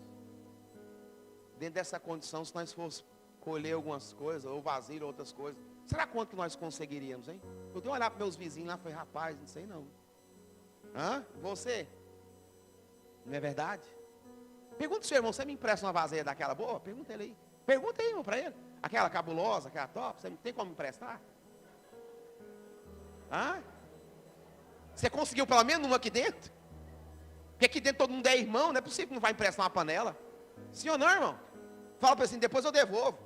[SPEAKER 1] Dentro dessa condição, se nós fosse colher algumas coisas, ou vasilha, outras coisas, será quanto nós conseguiríamos, hein? Eu dei uma olhada para meus vizinhos lá e falei, rapaz, não sei não. Você? Não é verdade? Pergunta ao seu irmão, você me empresta uma vasilha daquela boa? Pergunta ele aí. Pergunta aí, irmão, para ele. Aquela cabulosa, aquela top, você não tem como emprestar? Você conseguiu pelo menos uma aqui dentro? Porque aqui dentro todo mundo é irmão, não é possível que não vai emprestar uma panela. Sim ou não, irmão? Fala para assim, depois eu devolvo.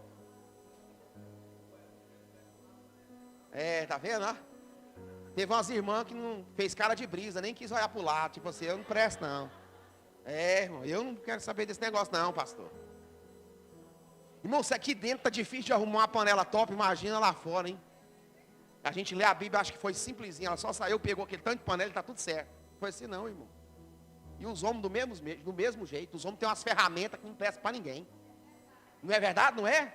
[SPEAKER 1] Tá vendo, ó? Teve umas irmãs que não fez cara de brisa, nem quis olhar para o lado, tipo assim, eu não presto não. Irmão, eu não quero saber desse negócio não, pastor. Irmão, se aqui dentro tá difícil de arrumar uma panela top, imagina lá fora, hein? A gente lê a Bíblia, acho que foi simplesinha, ela só saiu, pegou aquele tanto de panela e tá tudo certo. Não foi assim não, irmão. E os homens do mesmo jeito, os homens têm umas ferramentas que não prestam para ninguém. Não é verdade, não é?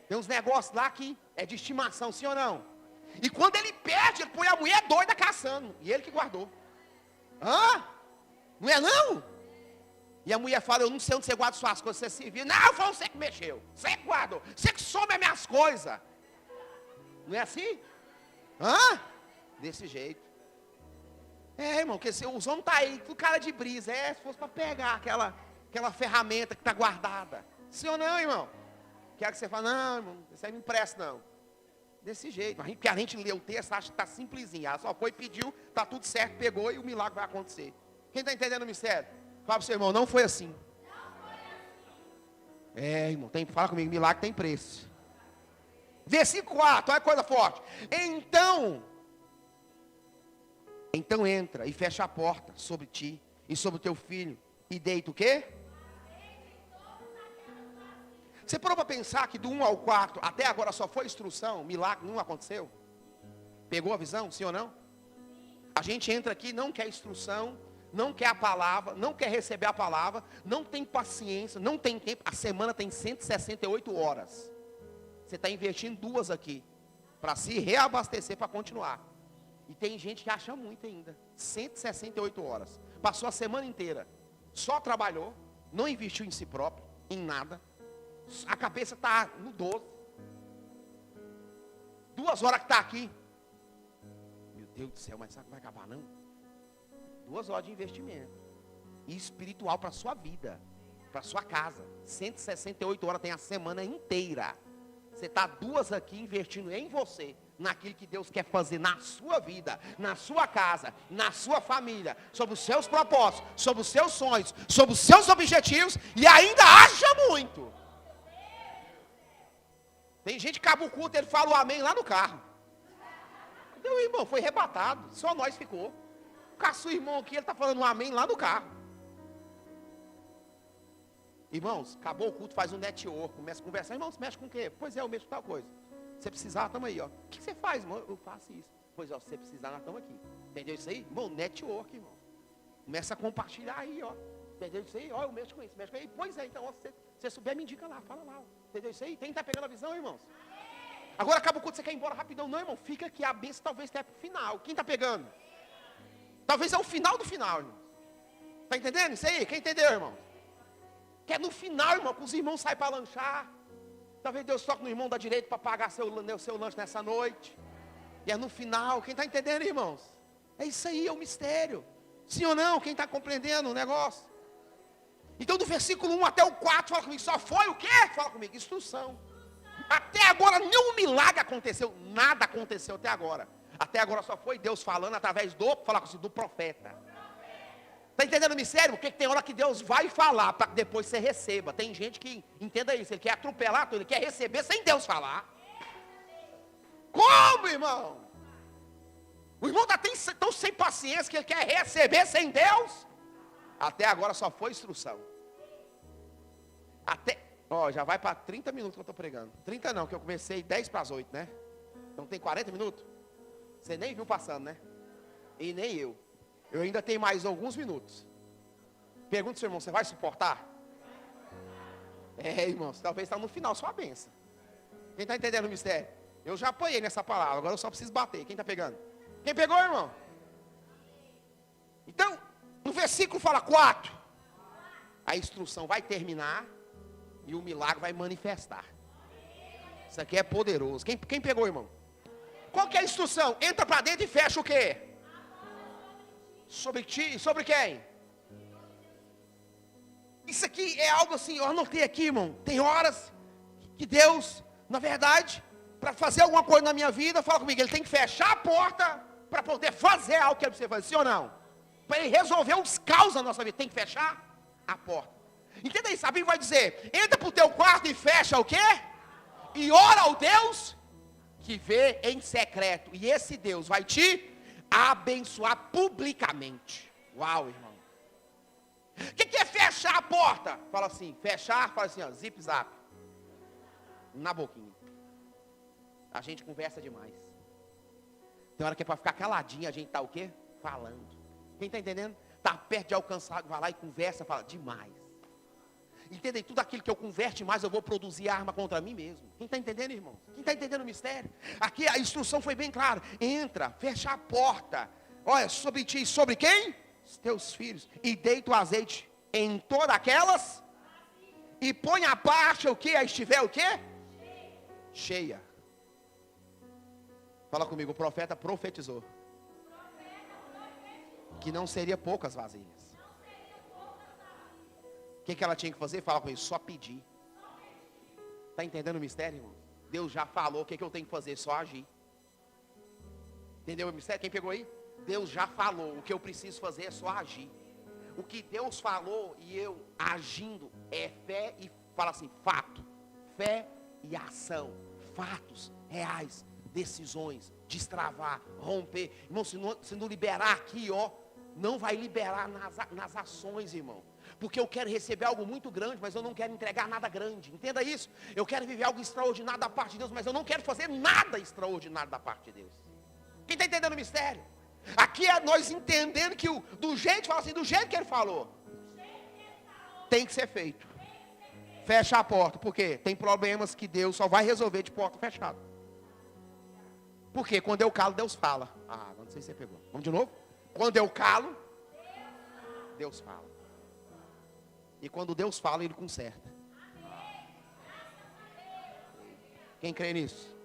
[SPEAKER 1] Tem uns negócios lá que é de estimação, sim ou não? E quando ele perde, ele põe a mulher doida caçando. E ele que guardou. Não é não? E a mulher fala, eu não sei onde você guarda suas coisas, você se viu. Não, foi você que mexeu, você que guardou, você que some as minhas coisas. Não é assim? Desse jeito. Irmão, porque os homens tá aí, tudo cara de brisa. Se fosse para pegar aquela aquela ferramenta que está guardada. Sim ou não, irmão? Quero que você fale, não, irmão, isso aí não empresta não. Desse jeito, porque a gente lê o texto, acha que está simplesinho. Ela só foi, pediu, está tudo certo, pegou e o milagre vai acontecer. Quem está entendendo o mistério? Fala para o seu irmão, não foi assim. É, irmão, fala comigo, milagre tem preço. Versículo 4, olha a coisa forte. Então entra e fecha a porta sobre ti e sobre o teu filho. E deita o quê? Você parou para pensar que do 1 ao 4, até agora só foi instrução, milagre não aconteceu? Pegou a visão, sim ou não? A gente entra aqui, não quer instrução, não quer a palavra, não quer receber a palavra, não tem paciência, não tem tempo. A semana tem 168 horas. Você está investindo 2 aqui, para se reabastecer, para continuar. E tem gente que acha muito ainda. 168 horas. Passou a semana inteira, só trabalhou, não investiu em si próprio, em nada. A cabeça está no 12. 2 horas que está aqui. Meu Deus do céu, mas sabe que vai acabar não? 2 horas de investimento. E espiritual para a sua vida. Para a sua casa. 168 horas tem a semana inteira. Você está 2 aqui investindo em você. Naquilo que Deus quer fazer na sua vida, na sua casa, na sua família, sobre os seus propósitos, sobre os seus sonhos, sobre os seus objetivos, e ainda acha muito. Tem gente que acaba o culto, ele fala o amém lá no carro. Meu irmão, foi arrebatado, só nós ficou. Com a sua irmão aqui, ele está falando um amém lá no carro. Irmãos, acabou o culto, faz um network, começa a conversar. Irmãos, mexe com o quê? Pois é, eu mexo com tal coisa. Se você precisar, estamos aí, ó. O que você faz, irmão? Eu faço isso. Pois é, se você precisar, nós estamos aqui. Entendeu isso aí? Irmão, network, irmão. Começa a compartilhar aí, ó. Entendeu isso aí? Ó, eu mexo com isso, mexo com isso. Pois é, então, ó, se você souber, me indica lá, fala lá. Ó. Entendeu isso aí? Quem está pegando a visão, irmãos? Agora acaba o culto, você quer ir embora rapidão. Não, irmão, fica aqui, a bênção talvez até para o final. Quem está pegando? Talvez é o final do final, irmão. Está entendendo isso aí? Quem entendeu, irmão? Que é no final, irmão, que os irmãos saem para lanchar. Talvez Deus toque no irmão da direita para pagar seu lanche nessa noite. E é no final. Quem está entendendo, irmãos? É isso aí, é o mistério. Sim ou não? Quem está compreendendo o negócio? Então do versículo 1 até o 4, fala comigo. Só foi o quê? Fala comigo. Instrução. Até agora nenhum milagre aconteceu. Nada aconteceu até agora. Até agora só foi Deus falando através do profeta. Está entendendo o mistério? Porque tem hora que Deus vai falar para que depois você receba. Tem gente que, entenda isso, ele quer atropelar tudo, ele quer receber sem Deus falar. Como, irmão? O irmão está tão sem paciência que ele quer receber sem Deus. Até agora só foi instrução. Já vai para 30 minutos que eu estou pregando. 30 não, que eu comecei 10 para as 8, né? Então tem 40 minutos. Você nem viu passando, né? E nem eu. Eu ainda tenho mais alguns minutos. Pergunta ao seu irmão, você vai suportar? É, irmãos, talvez está no final sua bênção. Quem está entendendo o mistério? Eu já apanhei nessa palavra, agora eu só preciso bater. Quem está pegando? Quem pegou, irmão? Então, no versículo fala 4. A instrução vai terminar e o milagre vai manifestar. Isso aqui é poderoso. Quem pegou, irmão? Qual que é a instrução? Entra para dentro e fecha o quê? Sobre ti, sobre quem? Isso aqui é algo assim, eu anotei aqui, irmão. Tem horas que Deus, na verdade, para fazer alguma coisa na minha vida, fala comigo, Ele tem que fechar a porta para poder fazer algo que Ele precisa fazer, sim ou não? Para Ele resolver os caos da nossa vida, tem que fechar a porta. Entenda isso, a Bíblia vai dizer, entra para o teu quarto e fecha o quê? E ora ao Deus que vê em secreto. E esse Deus vai te abençoar publicamente. Uau, irmão. O que é fechar a porta? Fala assim, fechar, fala assim, ó, zip zap. Na boquinha. A gente conversa demais. Tem hora que é para ficar caladinho, a gente tá o quê? Falando. Quem está entendendo? Está perto de alcançar, vai lá e conversa, fala demais. Entendem? Tudo aquilo que eu converte mais, eu vou produzir arma contra mim mesmo. Quem está entendendo, irmão? Quem está entendendo o mistério? Aqui a instrução foi bem clara. Entra, fecha a porta. Olha, sobre ti, sobre quem? Os teus filhos. E deita o azeite em todas aquelas. E põe a parte o que? Estiver o quê? Cheia. Fala comigo, o profeta profetizou. Que não seria poucas vasilhas. O que ela tinha que fazer? Fala com ele, só pedir. Está entendendo o mistério, irmão? Deus já falou, o que eu tenho que fazer? Só agir. Entendeu o mistério? Quem pegou aí? Deus já falou, o que eu preciso fazer é só agir. O que Deus falou e eu agindo é fé e, fala assim, fato. Fé e ação. Fatos reais, decisões, destravar, romper. Irmão, se não liberar aqui, ó, não vai liberar nas ações, irmão. Porque eu quero receber algo muito grande, mas eu não quero entregar nada grande. Entenda isso. Eu quero viver algo extraordinário da parte de Deus, mas eu não quero fazer nada extraordinário da parte de Deus. Quem está entendendo o mistério? Aqui é nós entendendo que do jeito, fala assim, do jeito que ele falou, tem que ser feito. Fecha a porta, por quê? Tem problemas que Deus só vai resolver de porta fechada. Por quê? Quando eu calo, Deus fala. Ah, não sei se você pegou. Vamos de novo? Quando eu calo, Deus fala. E quando Deus fala, Ele conserta. Quem crê nisso?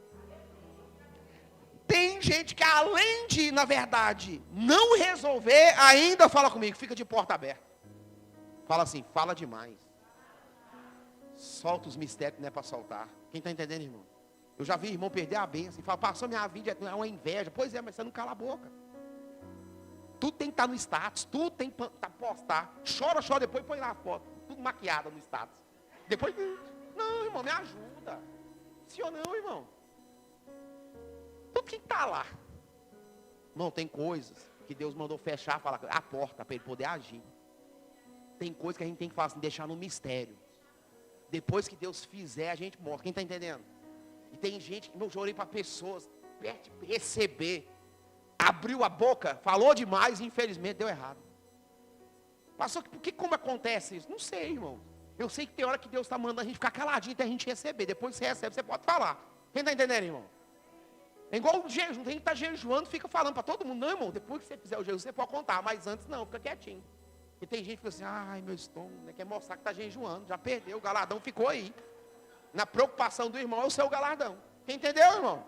[SPEAKER 1] Tem gente que além de, na verdade, não resolver, ainda fala comigo, fica de porta aberta. Fala assim, fala demais. Solta os mistérios que não é para soltar. Quem está entendendo, irmão? Eu já vi irmão perder a bênção e fala, passou minha vida, é uma inveja. Pois é, mas você não cala a boca. Tudo tem que estar no status, tudo tem que postar. Chora, depois põe lá a foto. Tudo maquiada no status. Depois, não, irmão, me ajuda. Sim ou não, irmão? Tudo que está lá. Não, tem coisas que Deus mandou fechar, falar a porta para ele poder agir. Tem coisas que a gente tem que fazer, deixar no mistério. Depois que Deus fizer, a gente mostra. Quem está entendendo? E tem gente que, eu já orei para pessoas, perto de receber. Abriu a boca, falou demais e infelizmente deu errado. Pastor, como acontece isso? Não sei, irmão. Eu sei que tem hora que Deus está mandando a gente ficar caladinho até a gente receber. Depois que você recebe, você pode falar. Quem está entendendo, irmão? É igual o jejum, tem gente que está jejuando, fica falando para todo mundo. Não, irmão, depois que você fizer o jejum, você pode contar. Mas antes não, fica quietinho. E tem gente que fica assim, ai, meu estômago, né, quer mostrar que está jejuando. Já perdeu, o galardão ficou aí. Na preocupação do irmão é o seu galardão. Quem entendeu, irmão?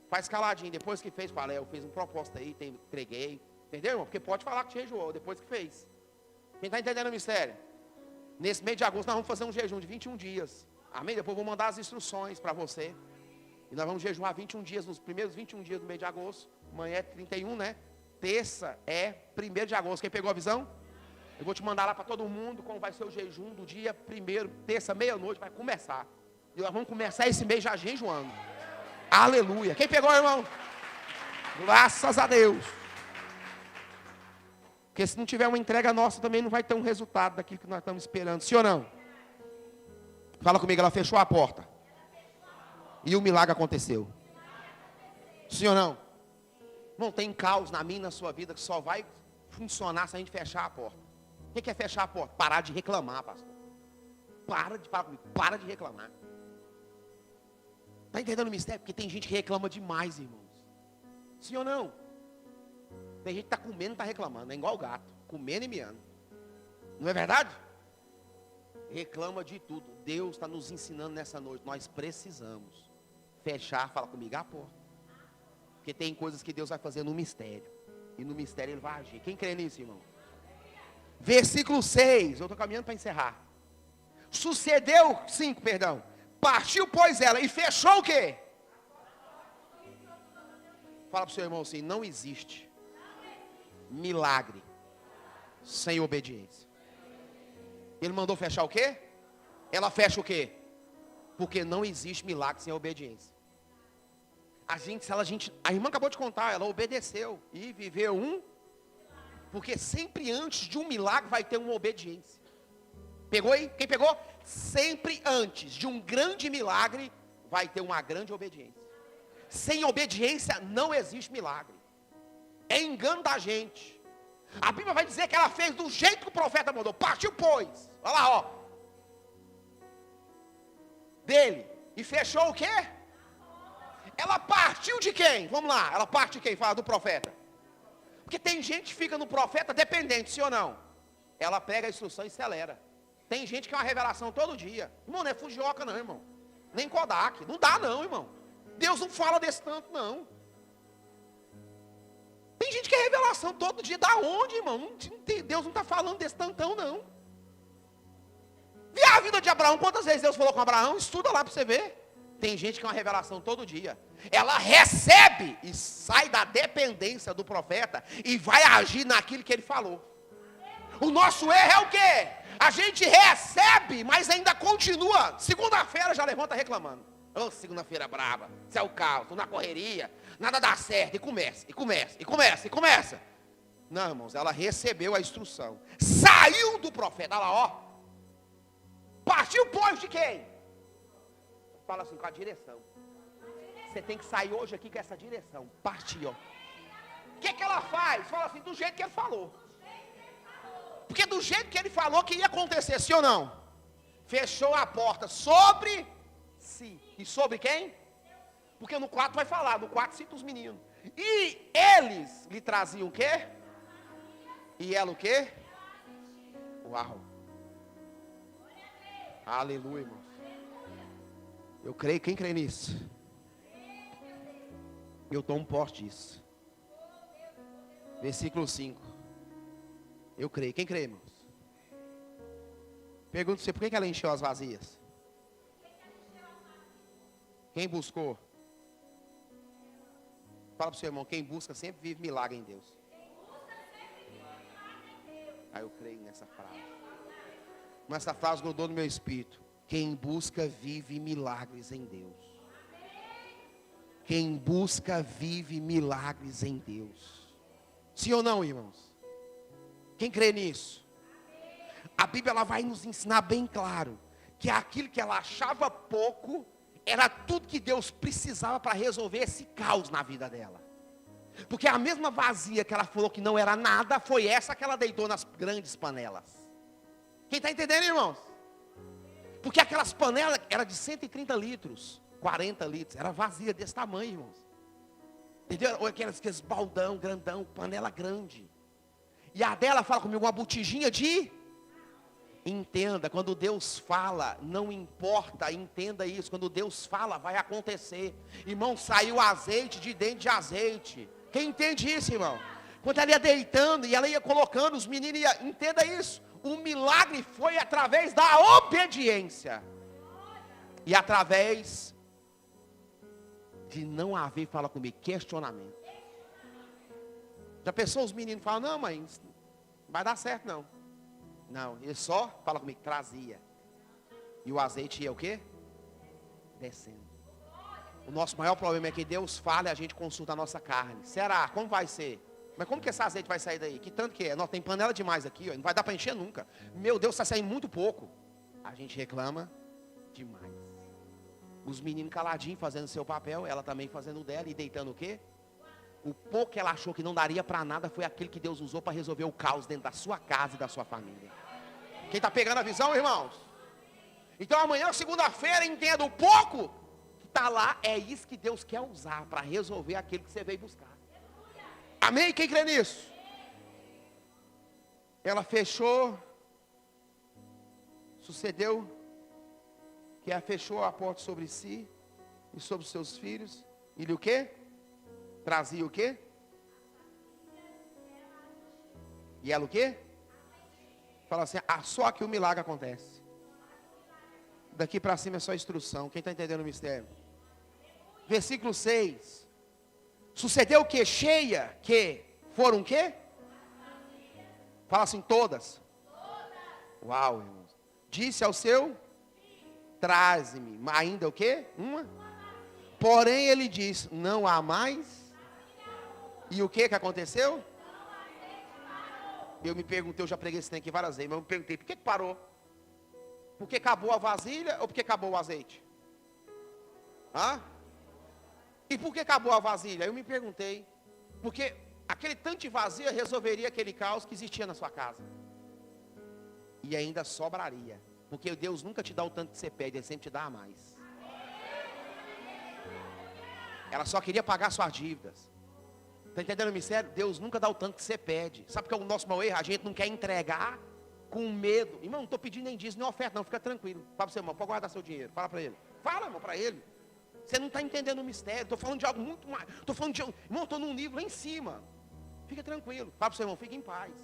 [SPEAKER 1] Faz caladinho, depois que fez, fala, eu fiz um propósito aí, entreguei. Entendeu, irmão? Porque pode falar que jejuou, depois que fez. Quem está entendendo o mistério? Nesse mês de agosto nós vamos fazer um jejum de 21 dias. Amém? Depois eu vou mandar as instruções para você. E nós vamos jejuar 21 dias, nos primeiros 21 dias do mês de agosto. Amanhã é 31, né? Terça é 1º de agosto. Quem pegou a visão? Eu vou te mandar lá para todo mundo como vai ser o jejum do dia 1º, terça, meia-noite, vai começar. E nós vamos começar esse mês já jejuando. Aleluia. Quem pegou, irmão? Graças a Deus. Porque se não tiver uma entrega nossa, também não vai ter um resultado daquilo que nós estamos esperando. Sim ou não? Fala comigo, ela fechou a porta. E o milagre aconteceu. Sim ou não? Não tem caos na minha e na sua vida que só vai funcionar se a gente fechar a porta. O que é fechar a porta? Parar de reclamar, pastor. Para de reclamar. Está entendendo o mistério? Porque tem gente que reclama demais, irmãos. Sim ou não? Tem gente que está comendo e está reclamando. É igual o gato. Comendo e miando. Não é verdade? Reclama de tudo. Deus está nos ensinando nessa noite. Nós precisamos fechar, fala comigo, a porta. Porque tem coisas que Deus vai fazer no mistério. E no mistério Ele vai agir. Quem crê nisso, irmão? Versículo 6. Eu estou caminhando para encerrar. Sucedeu, 5, perdão. Partiu, pois, ela e fechou o quê? Fala para o seu irmão assim, não existe milagre sem obediência. Ele mandou fechar o quê? Ela fecha o quê? Porque não existe milagre sem obediência. A irmã acabou de contar, ela obedeceu e viveu porque sempre antes de um milagre vai ter uma obediência. Pegou aí? Quem pegou? Sempre antes de um grande milagre vai ter uma grande obediência. Sem obediência não existe milagre. É engano da gente. A Bíblia vai dizer que ela fez do jeito que o profeta mandou. Partiu, pois. Olha lá, ó. Dele. E fechou o quê? Ela partiu de quem? Vamos lá. Ela parte de quem? Fala do profeta. Porque tem gente que fica no profeta dependente, sim ou não? Ela pega a instrução e acelera. Tem gente que é uma revelação todo dia. Irmão, não é Fujioka não, irmão. Nem Kodak. Não dá não, irmão. Deus não fala desse tanto, não. Tem gente que é revelação todo dia. Da onde, irmão? Deus não está falando desse tantão, não. Vê a vida de Abraão. Quantas vezes Deus falou com Abraão? Estuda lá para você ver. Tem gente que é uma revelação todo dia. Ela recebe e sai da dependência do profeta e vai agir naquilo que ele falou. O nosso erro é o quê? A gente recebe, mas ainda continua. Segunda-feira já levanta reclamando. Ô, segunda-feira brava. Isso é o caos, tô na correria. Nada dá certo. E começa, e começa, e começa, e começa. Não, irmãos, ela recebeu a instrução. Saiu do profeta, olha lá, ó. Partiu, pois, de quem? Fala assim, com a direção. Você tem que sair hoje aqui com essa direção. Partir, ó. O que ela faz? Fala assim, do jeito que ele falou. Porque do jeito que ele falou que ia acontecer, sim ou não? Fechou a porta sobre si. E sobre quem? Porque no quarto vai falar, no quarto cita os meninos. E eles lhe traziam o quê? E ela o quê? Uau. Aleluia, irmãos. Eu creio, quem crê nisso? Eu tomo posse disso. Versículo 5. Eu creio, quem crê, irmãos? Pergunto você, por que ela encheu as vazias? Quem buscou? Fala para o seu irmão, quem busca sempre vive milagre em Deus. Aí eu creio nessa frase. Mas essa frase grudou no meu espírito. Quem busca vive milagres em Deus. Quem busca vive milagres em Deus. Sim ou não, irmãos? Quem crê nisso? A Bíblia ela vai nos ensinar bem claro que aquilo que ela achava pouco era tudo que Deus precisava para resolver esse caos na vida dela. Porque a mesma vazia que ela falou que não era nada, foi essa que ela deitou nas grandes panelas. Quem está entendendo, irmãos? Porque aquelas panelas eram de 130 litros, 40 litros, era vazia desse tamanho, irmãos. Entendeu? Ou aqueles baldão, grandão, panela grande. E a dela fala comigo, uma botijinha de... Entenda, quando Deus fala, não importa, entenda isso. Quando Deus fala, vai acontecer. Irmão, saiu azeite de dentro de azeite. Quem entende isso, irmão? Quando ela ia deitando e ela ia colocando, os meninos iam, entenda isso. O milagre foi através da obediência. E através de não haver, fala comigo, questionamento. Já pensou os meninos falam, não mãe, não vai dar certo não. Não, ele só, fala comigo, trazia. E o azeite ia o quê? Descendo. O nosso maior problema é que Deus fala e a gente consulta a nossa carne. Será? Como vai ser? Mas como que esse azeite vai sair daí? Que tanto que é? Nós tem panela demais aqui, ó, não vai dar para encher nunca. Meu Deus, está saindo muito pouco. A gente reclama demais. Os meninos caladinhos fazendo seu papel, ela também fazendo o dela e deitando o quê? O pouco que ela achou que não daria para nada foi aquele que Deus usou para resolver o caos dentro da sua casa e da sua família. Quem está pegando a visão, irmãos? Então amanhã, segunda-feira, entenda o pouco que está lá, é isso que Deus quer usar para resolver aquilo que você veio buscar. Amém? Quem crê nisso? Ela fechou, sucedeu que ela fechou a porta sobre si e sobre os seus filhos. E lhe o quê? Trazia o quê? E ela o quê? Fala assim, só que o milagre acontece. Daqui para cima é só instrução. Quem está entendendo o mistério? Versículo 6. Sucedeu o quê? Cheia, que foram o quê? Fala assim, todas. Uau, irmãos. Disse ao seu, traze-me. Ainda o quê? Uma. Porém ele diz, não há mais. E o que aconteceu? Eu me perguntei, eu já preguei esse trem aqui várias vezes, mas eu me perguntei, por que parou? Porque acabou a vasilha ou porque acabou o azeite? Hã? E por que acabou a vasilha? Eu me perguntei, porque aquele tanto de vazia resolveria aquele caos que existia na sua casa. E ainda sobraria, porque Deus nunca te dá o tanto que você pede, Ele sempre te dá a mais. Ela só queria pagar suas dívidas. Está entendendo o mistério? Deus nunca dá o tanto que você pede. Sabe que é o nosso maior erro? A gente não quer entregar com medo. Irmão, não estou pedindo nem dízimo, nem oferta, não. Fica tranquilo. Fala para o seu irmão, pode guardar seu dinheiro. Fala para ele. Fala, irmão, para ele. Você não está entendendo o mistério. Estou falando de algo muito mais. Estou falando de... Irmão, estou num nível lá em cima. Fica tranquilo. Fala para o seu irmão, fica em paz.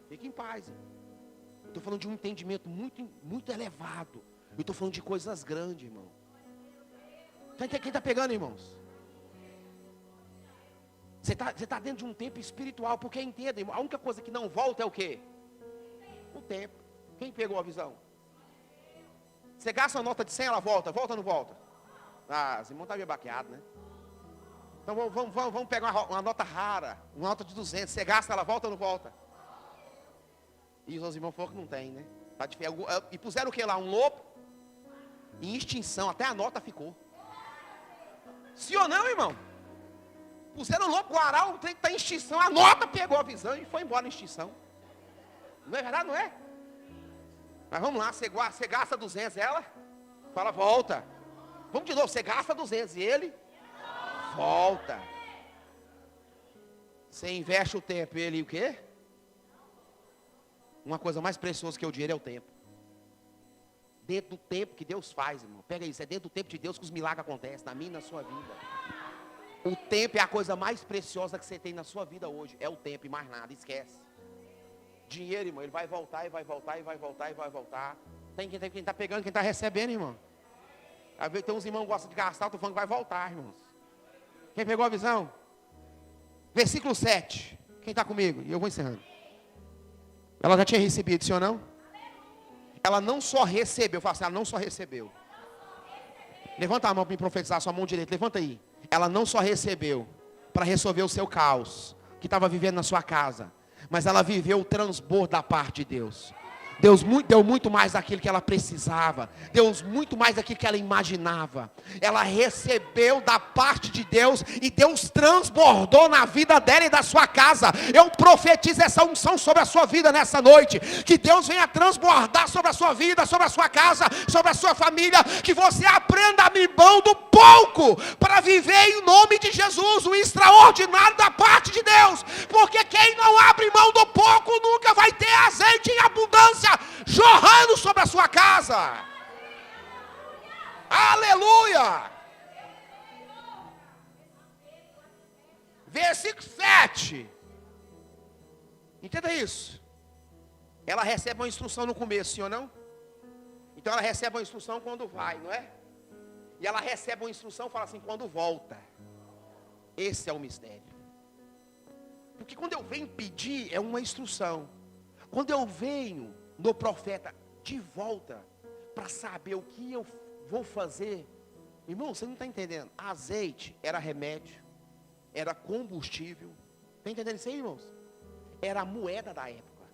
[SPEAKER 1] Fica em paz. Irmão. Estou falando de um entendimento muito elevado. Eu estou falando de coisas grandes, irmão. Quem está pegando, irmãos? Você está dentro de um tempo espiritual. Porque entenda, irmão, a única coisa que não volta é o quê? O tempo. Quem pegou a visão? Você gasta uma nota de 100, ela volta? Volta ou não volta? Ah, os irmãos estão meio baqueados, né? Então vamos pegar uma nota rara, uma nota de 200. Você gasta, ela volta ou não volta? E os irmãos falaram que não tem, né? E puseram o que lá? Um lobo? Em extinção, até a nota ficou. Sim ou não, irmão? Puseram o lobo, guará, o trem está em extinção. A nota pegou a visão e foi embora em extinção. Não é verdade, não é? Mas vamos lá, você gasta 200, ela fala, volta. Vamos de novo, você gasta 200 e ele volta. Você investe o tempo e ele o quê? Uma coisa mais preciosa que o dinheiro é o tempo. Dentro do tempo que Deus faz, irmão. Pega isso, é dentro do tempo de Deus que os milagres acontecem, na minha e na sua vida. O tempo é a coisa mais preciosa que você tem na sua vida hoje. É o tempo e mais nada, esquece. Dinheiro, irmão, ele vai voltar e vai voltar e vai voltar e vai voltar. Tem quem está pegando, quem está recebendo, irmão. Às vezes tem uns irmãos que gostam de gastar, eu estou falando que vai voltar, irmãos. Quem pegou a visão? Versículo 7. Quem está comigo? E eu vou encerrando. Ela já tinha recebido, sim ou não? Ela não só recebeu, eu falo assim, ela não só recebeu. Levanta a mão para me profetizar, sua mão direita, levanta aí. Ela não só recebeu para resolver o seu caos, que estava vivendo na sua casa, mas ela viveu o transbordo da parte de Deus. Deus deu muito mais daquilo que ela precisava. Deus muito mais daquilo que ela imaginava. Ela recebeu da parte de Deus e Deus transbordou na vida dela e da sua casa. Eu profetizo essa unção sobre a sua vida nessa noite. Que Deus venha transbordar sobre a sua vida, sobre a sua casa, sobre a sua família. Que você aprenda a abrir mão do pouco para viver em nome de Jesus o extraordinário da parte de Deus. Porque quem não abre mão do pouco nunca vai ter azeite em abundância jorrando sobre a sua casa. Aleluia. Versículo 7. Entenda isso. Ela recebe uma instrução no começo, sim ou não? Então ela recebe uma instrução quando vai, não é? E ela recebe uma instrução, fala assim, quando volta. Esse é o mistério. Porque quando eu venho pedir, é uma instrução. Quando eu venho no profeta de volta para saber o que eu vou fazer, irmão, você não está entendendo. Azeite era remédio, era combustível. Está entendendo isso aí, irmãos? Era a moeda da época.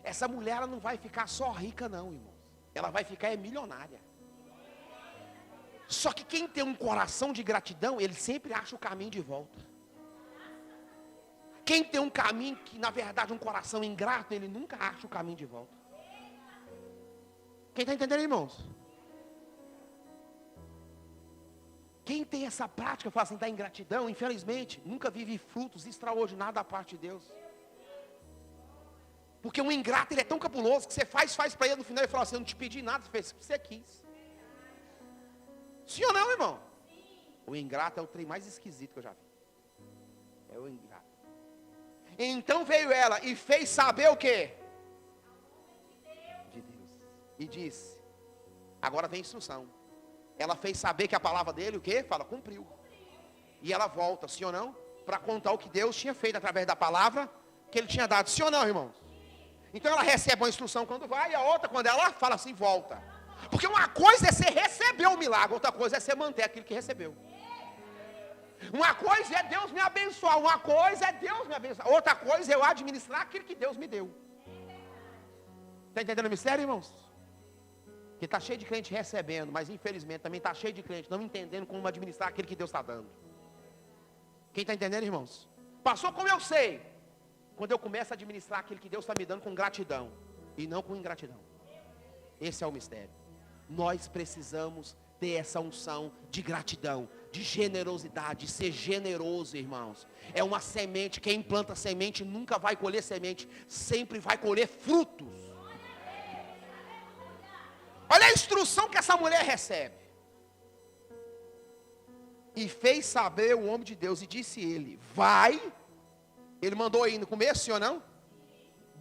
[SPEAKER 1] Essa mulher ela não vai ficar só rica não, irmãos. Ela vai ficar milionária. Só que quem tem um coração de gratidão, ele sempre acha o caminho de volta. Quem tem um caminho que, na verdade, um coração ingrato, ele nunca acha o caminho de volta. Quem está entendendo, irmãos? Quem tem essa prática, fala assim, da ingratidão, infelizmente, nunca vive frutos extraordinários da parte de Deus. Porque um ingrato, ele é tão cabuloso, que você faz para ele, no final ele fala assim, eu não te pedi nada, você fez o que você quis. Sim ou não, irmão? O ingrato é o trem mais esquisito que eu já vi. É o ingrato. Então veio ela e fez saber o quê? De Deus. E disse, agora vem a instrução. Ela fez saber que a palavra dele, o quê? Fala, cumpriu. E ela volta, sim ou não? Para contar o que Deus tinha feito através da palavra que ele tinha dado. Sim ou não, irmãos? Então ela recebe uma instrução quando vai, e a outra quando ela fala assim, volta. Porque uma coisa é você receber o milagre, outra coisa é você manter aquilo que recebeu. Uma coisa é Deus me abençoar, uma coisa é Deus me abençoar, outra coisa é eu administrar aquilo que Deus me deu. Está entendendo o mistério, irmãos? Que está cheio de crente recebendo, mas infelizmente também está cheio de crente não entendendo como administrar aquilo que Deus está dando. Quem está entendendo, irmãos? Passou como eu sei, quando eu começo a administrar aquilo que Deus está me dando com gratidão, e não com ingratidão. Esse é o mistério. Nós precisamos ter essa unção de gratidão, de generosidade, de ser generoso, irmãos. É uma semente, quem planta semente nunca vai colher semente, sempre vai colher frutos. Olha a instrução que essa mulher recebe. E fez saber o homem de Deus, e disse ele, vai. Ele mandou aí no começo, sim ou não?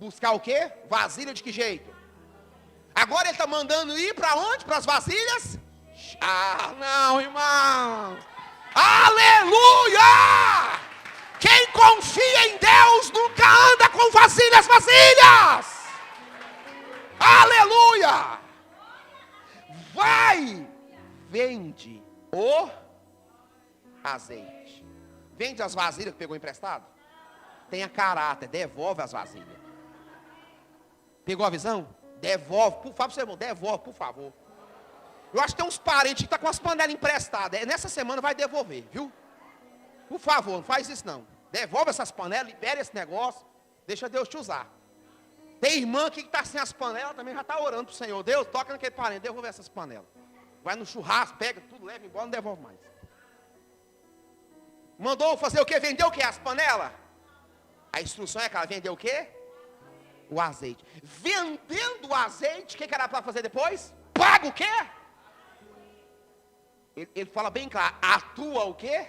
[SPEAKER 1] Buscar o quê? Vasilha de que jeito? Agora ele está mandando ir para onde? Para as vasilhas? Ah, não, irmão. Aleluia! Quem confia em Deus nunca anda com vasilhas vazias. Aleluia! Vai, vende o azeite. Vende as vasilhas que pegou emprestado? Tenha caráter, devolve as vasilhas. Pegou a visão? Devolve, por favor, seu irmão, devolve, por favor. Eu acho que tem uns parentes que estão com as panelas emprestadas. Nessa semana vai devolver, viu? Por favor, não faz isso não. Devolve essas panelas, libera esse negócio. Deixa Deus te usar. Tem irmã aqui que está sem as panelas, também já está orando para o Senhor. Deus, toca naquele parente, devolve essas panelas. Vai no churrasco, pega tudo, leva embora, não devolve mais. Mandou fazer o quê? Vender o quê? As panelas? A instrução é aquela, vender o quê? O azeite. Vendendo o azeite, o que era para fazer depois? Paga o quê? Ele fala bem claro, a tua o quê?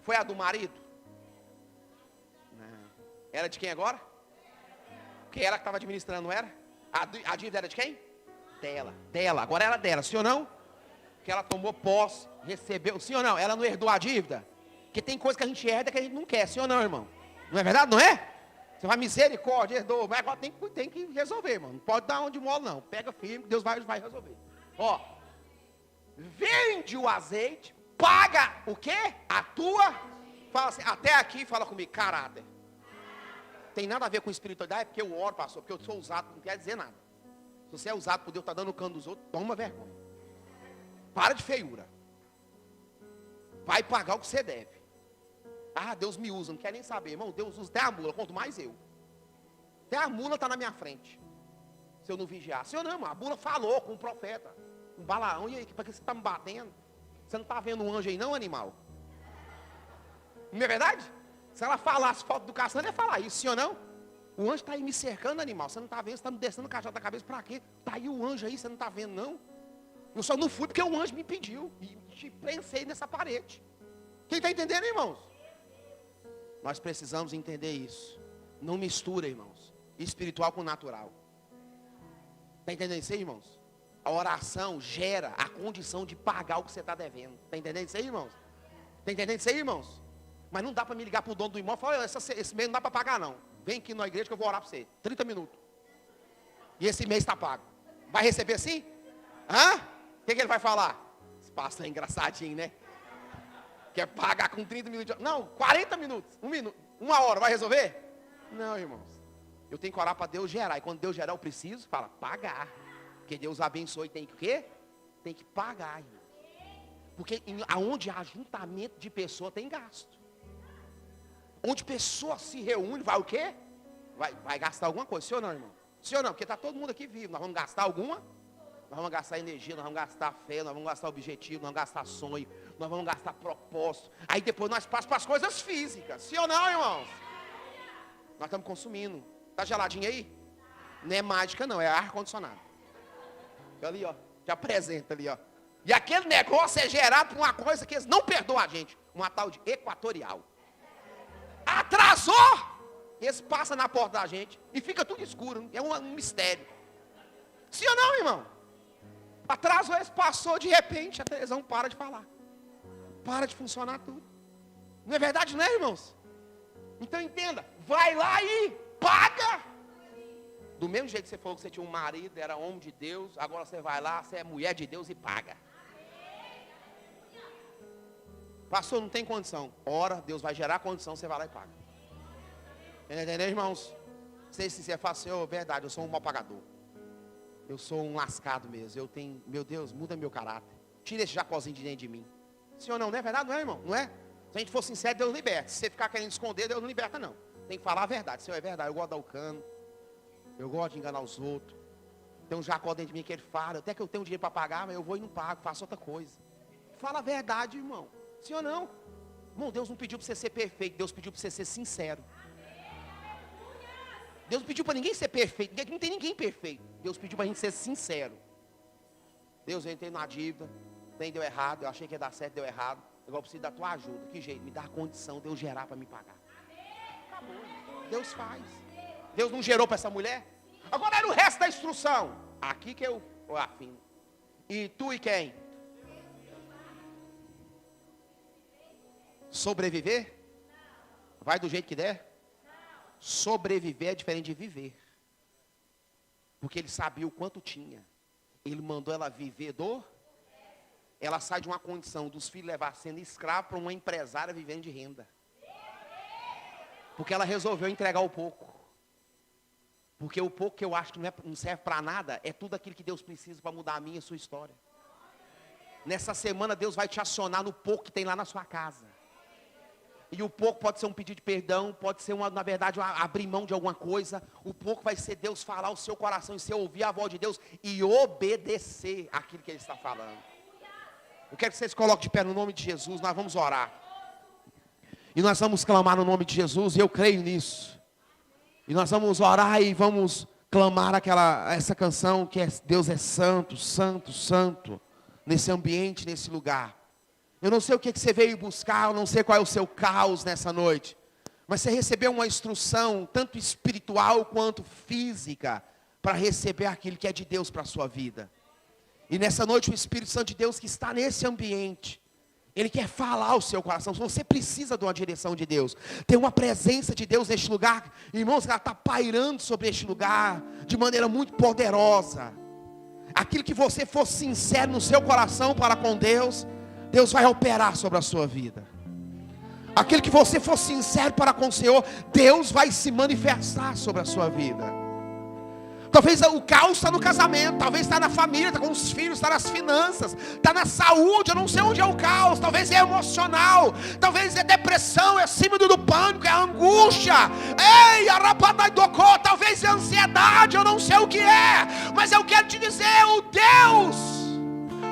[SPEAKER 1] Foi a do marido? Não. Era de quem agora? Porque ela que estava administrando, não era? A dívida era de quem? Dela. Agora era dela, sim ou não? Que ela tomou posse, recebeu, sim ou não? Ela não herdou a dívida? Porque tem coisa que a gente herda que a gente não quer, sim ou não, irmão? Não é verdade, não é? Você vai misericórdia, herdou, mas agora tem que resolver, irmão. Não pode dar onde mola, não. Pega firme, Deus vai resolver. Ó, vende o azeite, paga o quê? A tua, fala assim, até aqui, fala comigo, caráter. Tem nada a ver com espiritualidade, é porque eu oro, pastor, porque eu sou usado, não quer dizer nada. Se você é usado por Deus, está dando o cano dos outros, toma vergonha. Para de feiura. Vai pagar o que você deve. Ah, Deus me usa, não quer nem saber. Irmão, Deus usa até a mula, quanto mais eu. Até a mula está na minha frente. Se eu não vigiar. Se eu não, irmão, a mula falou com o profeta. Um Balaão, e aí, para que você está me batendo? Você não está vendo um anjo aí não, animal? Não é verdade? Se ela falasse falta de educação, ela ia falar isso, sim ou não? O anjo está aí me cercando, animal. Você não está vendo, você está me descendo o cajado da cabeça, para quê? Está aí o anjo aí, você não está vendo, não? Eu só não fui porque o anjo me pediu. E te prensei nessa parede. Quem está entendendo, irmãos? Nós precisamos entender isso. Não mistura, irmãos, espiritual com natural. Está entendendo isso aí, irmãos? A oração gera a condição de pagar o que você está devendo. Está entendendo isso aí, irmãos? Está entendendo isso aí, irmãos? Mas não dá para me ligar para o dono do imóvel e falar, esse mês não dá para pagar não. Vem aqui na igreja que eu vou orar para você. 30 minutos. E esse mês está pago. Vai receber assim? Hã? O que ele vai falar? Esse pastor é engraçadinho, né? Quer pagar com 30 minutos. Não, 40 minutos. 1 minuto. 1 hora. Vai resolver? Não, irmãos. Eu tenho que orar para Deus gerar. E quando Deus gerar, eu preciso, fala, pagar. Porque Deus abençoe e tem que o quê? Tem que pagar, irmão. Porque aonde há ajuntamento de pessoa tem gasto. Onde pessoa se reúne, vai o quê? Vai gastar alguma coisa, sim ou não, irmão? Sim ou não? Porque está todo mundo aqui vivo. Nós vamos gastar alguma? Nós vamos gastar energia, nós vamos gastar fé, nós vamos gastar objetivo, nós vamos gastar sonho, nós vamos gastar propósito. Aí depois nós passamos para as coisas físicas. Sim ou não, irmãos? Nós estamos consumindo. Está geladinho aí? Não é mágica não, é ar-condicionado. Ali, ó. Te apresenta ali, ó. E aquele negócio é gerado por uma coisa que eles não perdoam a gente. Uma tal de equatorial. Atrasou! Eles passam na porta da gente e fica tudo escuro. É um mistério. Sim ou não, irmão? Atrasou, eles passou, de repente a televisão para de falar. Para de funcionar tudo. Não é verdade, não é, irmãos? Então entenda, vai lá e paga. Do mesmo jeito que você falou que você tinha um marido, era homem de Deus, agora você vai lá, você é mulher de Deus e paga. Pastor, não tem condição. Ora, Deus vai gerar condição, você vai lá e paga. Entendeu, irmãos? Se você fala, Senhor, verdade, eu sou um mau pagador. Eu sou um lascado mesmo. Eu tenho, meu Deus, muda meu caráter. Tira esse jacozinho de dentro de mim. Senhor, não é verdade, não é, irmão? Não é? Se a gente for sincero, Deus liberta. Se você ficar querendo esconder, Deus não liberta, não. Tem que falar a verdade. Senhor, é verdade, eu gosto de dar o cano. Eu gosto de enganar os outros. Tem um jacó dentro de mim que ele fala, até que eu tenho dinheiro para pagar, mas eu vou e não pago, faço outra coisa. Fala a verdade, irmão. Sim ou não? Irmão, Deus não pediu para você ser perfeito, Deus pediu para você ser sincero. Deus não pediu para ninguém ser perfeito, não tem ninguém perfeito. Deus pediu para a gente ser sincero. Deus, eu entrei numa dívida, deu errado, eu achei que ia dar certo, deu errado. Agora eu preciso da tua ajuda. Que jeito? Me dá a condição de eu gerar para me pagar. Acabou. Deus faz. Deus não gerou para essa mulher? Agora era o resto da instrução. Aqui que eu afino. E tu e quem? Sobreviver? Vai do jeito que der? Sobreviver é diferente de viver. Porque ele sabia o quanto tinha. Ele mandou ela viver Ela sai de uma condição dos filhos levar sendo escravo para uma empresária vivendo de renda. Porque ela resolveu entregar o pouco. Porque o pouco que eu acho que não serve para nada, é tudo aquilo que Deus precisa para mudar a minha e a sua história. Nessa semana Deus vai te acionar no pouco que tem lá na sua casa. E o pouco pode ser um pedido de perdão, pode ser, na verdade, abrir mão de alguma coisa. O pouco vai ser Deus falar o seu coração e você ouvir a voz de Deus e obedecer aquilo que Ele está falando. Eu quero que vocês coloquem de pé no nome de Jesus, nós vamos orar. E nós vamos clamar no nome de Jesus, e eu creio nisso. E nós vamos orar e vamos clamar essa canção que é Deus é santo, santo, santo, nesse ambiente, nesse lugar. Eu não sei o que você veio buscar, eu não sei qual é o seu caos nessa noite. Mas você recebeu uma instrução, tanto espiritual quanto física, para receber aquilo que é de Deus para a sua vida. E nessa noite o Espírito Santo de Deus que está nesse ambiente, Ele quer falar ao seu coração. Você precisa de uma direção de Deus. Tem uma presença de Deus neste lugar. Irmãos, ela está pairando sobre este lugar de maneira muito poderosa. Aquilo que você for sincero no seu coração para com Deus, Deus vai operar sobre a sua vida. Aquilo que você for sincero para com o Senhor, Deus vai se manifestar sobre a sua vida. Talvez o caos está no casamento, talvez está na família, está com os filhos, está nas finanças, está na saúde, eu não sei onde é o caos, talvez é emocional, talvez é depressão, é síndrome do pânico, é angústia, talvez é ansiedade, eu não sei o que é, mas eu quero te dizer, o Deus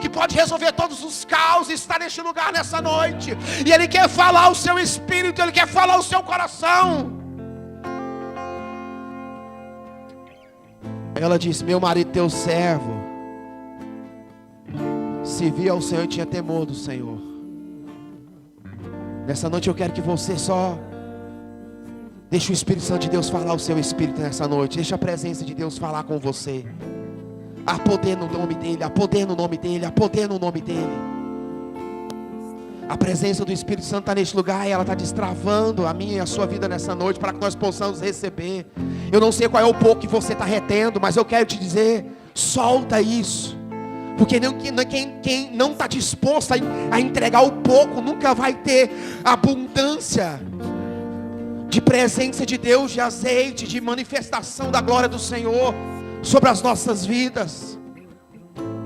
[SPEAKER 1] que pode resolver todos os caos está neste lugar nessa noite, e Ele quer falar o seu espírito, Ele quer falar o seu coração. Ela disse: meu marido, teu servo, servia ao Senhor e tinha temor do Senhor. Nessa noite eu quero que você só deixe o Espírito Santo de Deus falar o seu espírito nessa noite. Deixa a presença de Deus falar com você. Há poder no nome dEle, há poder no nome dEle, há poder no nome dEle. A presença do Espírito Santo está neste lugar e ela está destravando a minha e a sua vida nessa noite para que nós possamos receber. Eu não sei qual é o pouco que você está retendo, mas eu quero te dizer, solta isso. Porque quem não está disposto a entregar o pouco, nunca vai ter abundância de presença de Deus, de azeite, de manifestação da glória do Senhor sobre as nossas vidas.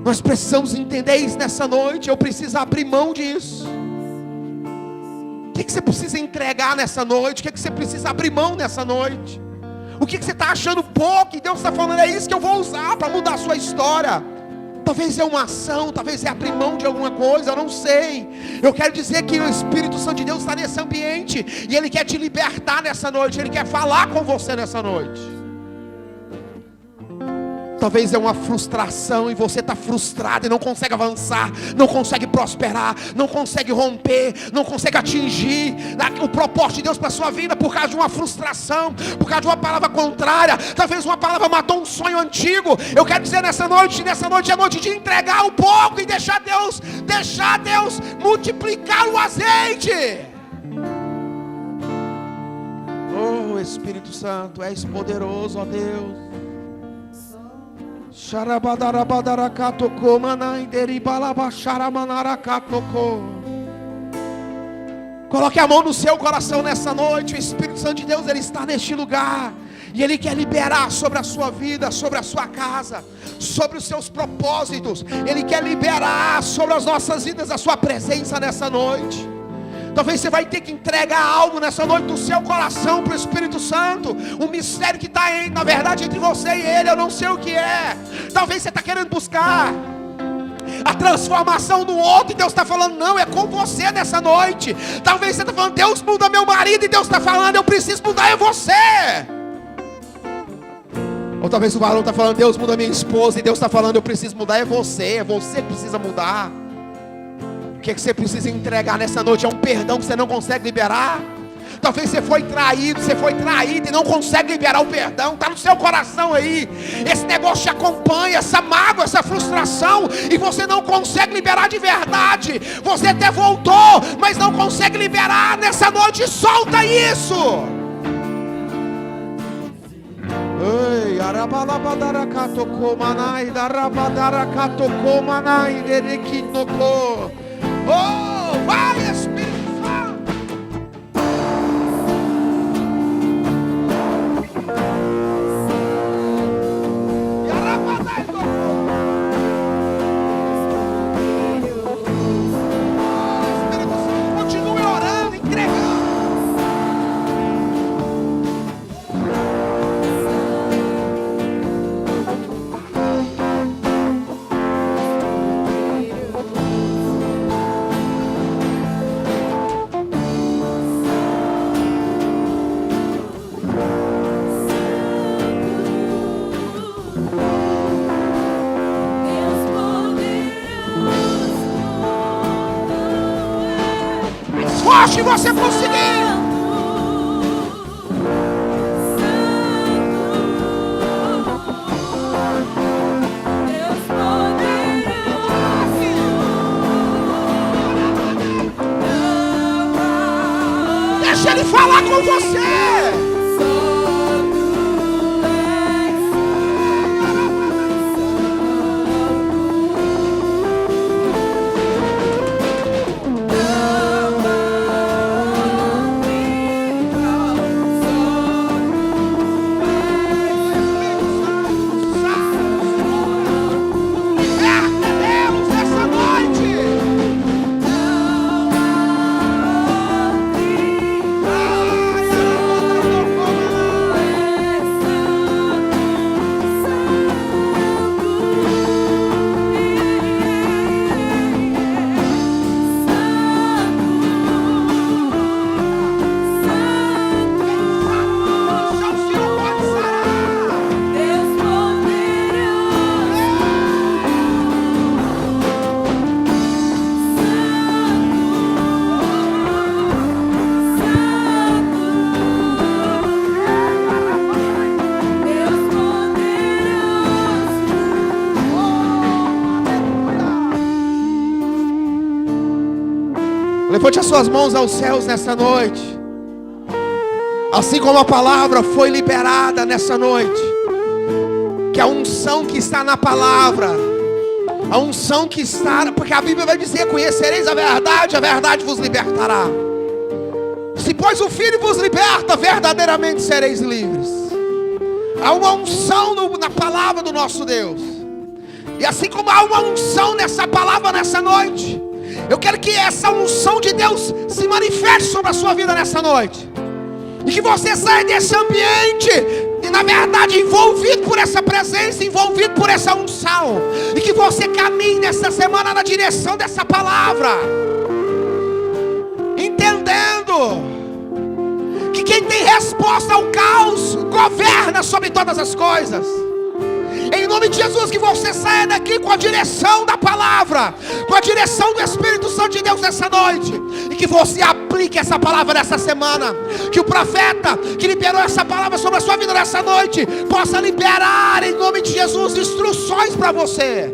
[SPEAKER 1] Nós precisamos entender isso nessa noite. Eu preciso abrir mão disso. O que você precisa entregar nessa noite? O que você precisa abrir mão nessa noite? O que você está achando pouco e Deus está falando, é isso que eu vou usar para mudar a sua história? Talvez é uma ação, talvez é abrir mão de alguma coisa, eu não sei. Eu quero dizer que o Espírito Santo de Deus está nesse ambiente e Ele quer te libertar nessa noite, Ele quer falar com você nessa noite. Talvez é uma frustração e você está frustrado e não consegue avançar, não consegue prosperar, não consegue romper, não consegue atingir o propósito de Deus para a sua vida por causa de uma frustração, por causa de uma palavra contrária. Talvez uma palavra matou um sonho antigo. Eu quero dizer nessa noite é noite de entregar um pouco e deixar Deus multiplicar o azeite. Oh Espírito Santo, és poderoso, ó Deus. Coloque a mão no seu coração nessa noite. O Espírito Santo de Deus, Ele está neste lugar e Ele quer liberar sobre a sua vida, sobre a sua casa, sobre os seus propósitos. Ele quer liberar sobre as nossas vidas a sua presença nessa noite. Talvez você vai ter que entregar algo nessa noite do seu coração para o Espírito Santo. Um mistério que está na verdade entre você e Ele, eu não sei o que é. Talvez você está querendo buscar a transformação do outro e Deus está falando, não, é com você nessa noite. Talvez você está falando, Deus muda meu marido, e Deus está falando, eu preciso mudar é você. Ou talvez o varão está falando, Deus muda minha esposa, e Deus está falando, eu preciso mudar é você que precisa mudar. O que você precisa entregar nessa noite? É um perdão que você não consegue liberar? Talvez você foi traído, você foi traído e não consegue liberar o perdão. Está no seu coração aí. Esse negócio te acompanha, essa mágoa, essa frustração, e você não consegue liberar de verdade. Você até voltou, mas não consegue liberar. Nessa noite, solta isso. Ei, oh, vai, Espírito Santo. Espírito Santo, continue orando, entregando. Se você conseguir, deixa ele falar com você. Levante as suas mãos aos céus nessa noite. Assim como a palavra foi liberada nessa noite, que a unção que está na palavra, a unção que está, porque a Bíblia vai dizer: conhecereis a verdade vos libertará. Se pois o Filho vos liberta, verdadeiramente sereis livres. Há uma unção na palavra do nosso Deus. E assim como há uma unção nessa palavra nessa noite, eu quero que essa unção de Deus se manifeste sobre a sua vida nessa noite. E que você saia desse ambiente, e na verdade envolvido por essa presença, envolvido por essa unção. E que você caminhe nessa semana na direção dessa palavra, entendendo que quem tem resposta ao caos governa sobre todas as coisas. Em nome de Jesus, que você saia daqui com a direção da palavra, com a direção do Espírito Santo de Deus nessa noite. E que você aplique essa palavra nessa semana. Que o profeta que liberou essa palavra sobre a sua vida nessa noite possa liberar em nome de Jesus instruções para você.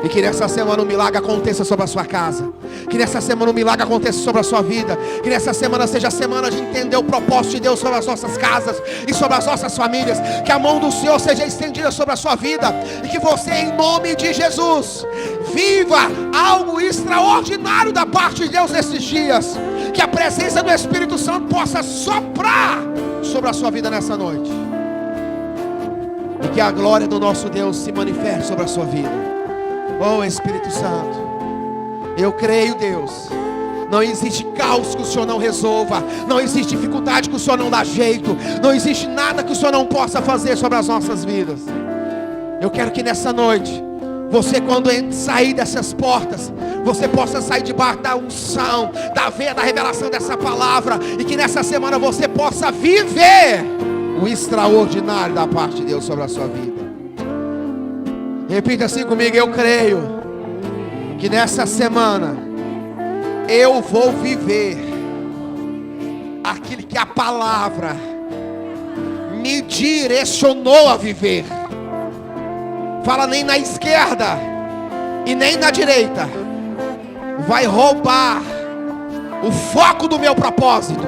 [SPEAKER 1] E que nessa semana um milagre aconteça sobre a sua casa. Que nessa semana um milagre aconteça sobre a sua vida. Que nessa semana seja a semana de entender o propósito de Deus sobre as nossas casas e sobre as nossas famílias. Que a mão do Senhor seja estendida sobre a sua vida. E que você, em nome de Jesus, viva algo extraordinário da parte de Deus nesses dias. Que a presença do Espírito Santo possa soprar sobre a sua vida nessa noite. E que a glória do nosso Deus se manifeste sobre a sua vida. Oh Espírito Santo, eu creio, Deus. Não existe caos que o Senhor não resolva. Não existe dificuldade que o Senhor não dá jeito. Não existe nada que o Senhor não possa fazer sobre as nossas vidas. Eu quero que nessa noite, você quando sair dessas portas, você possa sair debaixo da unção, da veia, da revelação dessa palavra. E que nessa semana você possa viver o extraordinário da parte de Deus sobre a sua vida. Repita assim comigo: eu creio que nessa semana eu vou viver aquilo que a palavra me direcionou a viver. Fala, nem na esquerda e nem na direita vai roubar o foco do meu propósito,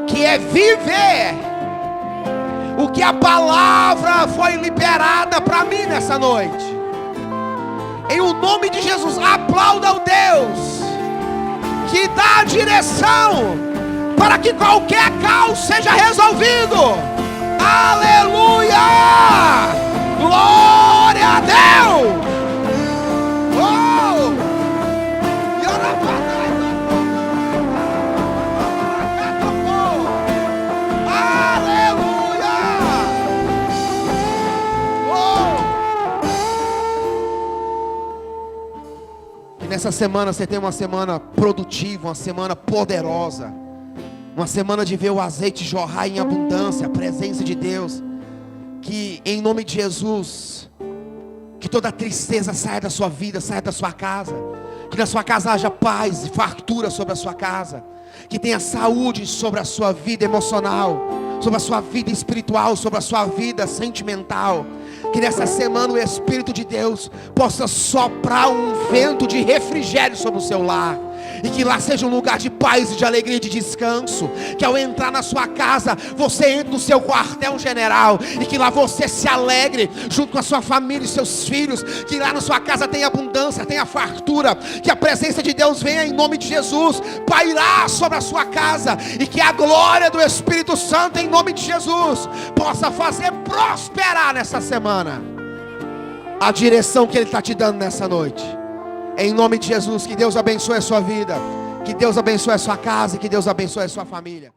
[SPEAKER 1] que é viver o que a palavra foi liberada para mim nessa noite. Em o nome de Jesus, aplauda o Deus que dá a direção para que qualquer caos seja resolvido. Aleluia! Glória a Deus! Oh! Aleluia! Oh! Que nessa semana você tenha uma semana produtiva, uma semana poderosa. Uma semana de ver o azeite jorrar em abundância, a presença de Deus. Que em nome de Jesus, que toda tristeza saia da sua vida, saia da sua casa. Que na sua casa haja paz e fartura sobre a sua casa. Que tenha saúde sobre a sua vida emocional, sobre a sua vida espiritual, sobre a sua vida sentimental. Que nessa semana o Espírito de Deus possa soprar um vento de refrigério sobre o seu lar. E que lá seja um lugar de paz e de alegria e de descanso. Que ao entrar na sua casa, você entre no seu quartel-general. E que lá você se alegre junto com a sua família e seus filhos. Que lá na sua casa tenha abundância, tenha fartura. Que a presença de Deus venha em nome de Jesus pairar sobre a sua casa. E que a glória do Espírito Santo em nome de Jesus possa fazer prosperar nessa semana a direção que Ele está te dando nessa noite. Em nome de Jesus, que Deus abençoe a sua vida, que Deus abençoe a sua casa e que Deus abençoe a sua família.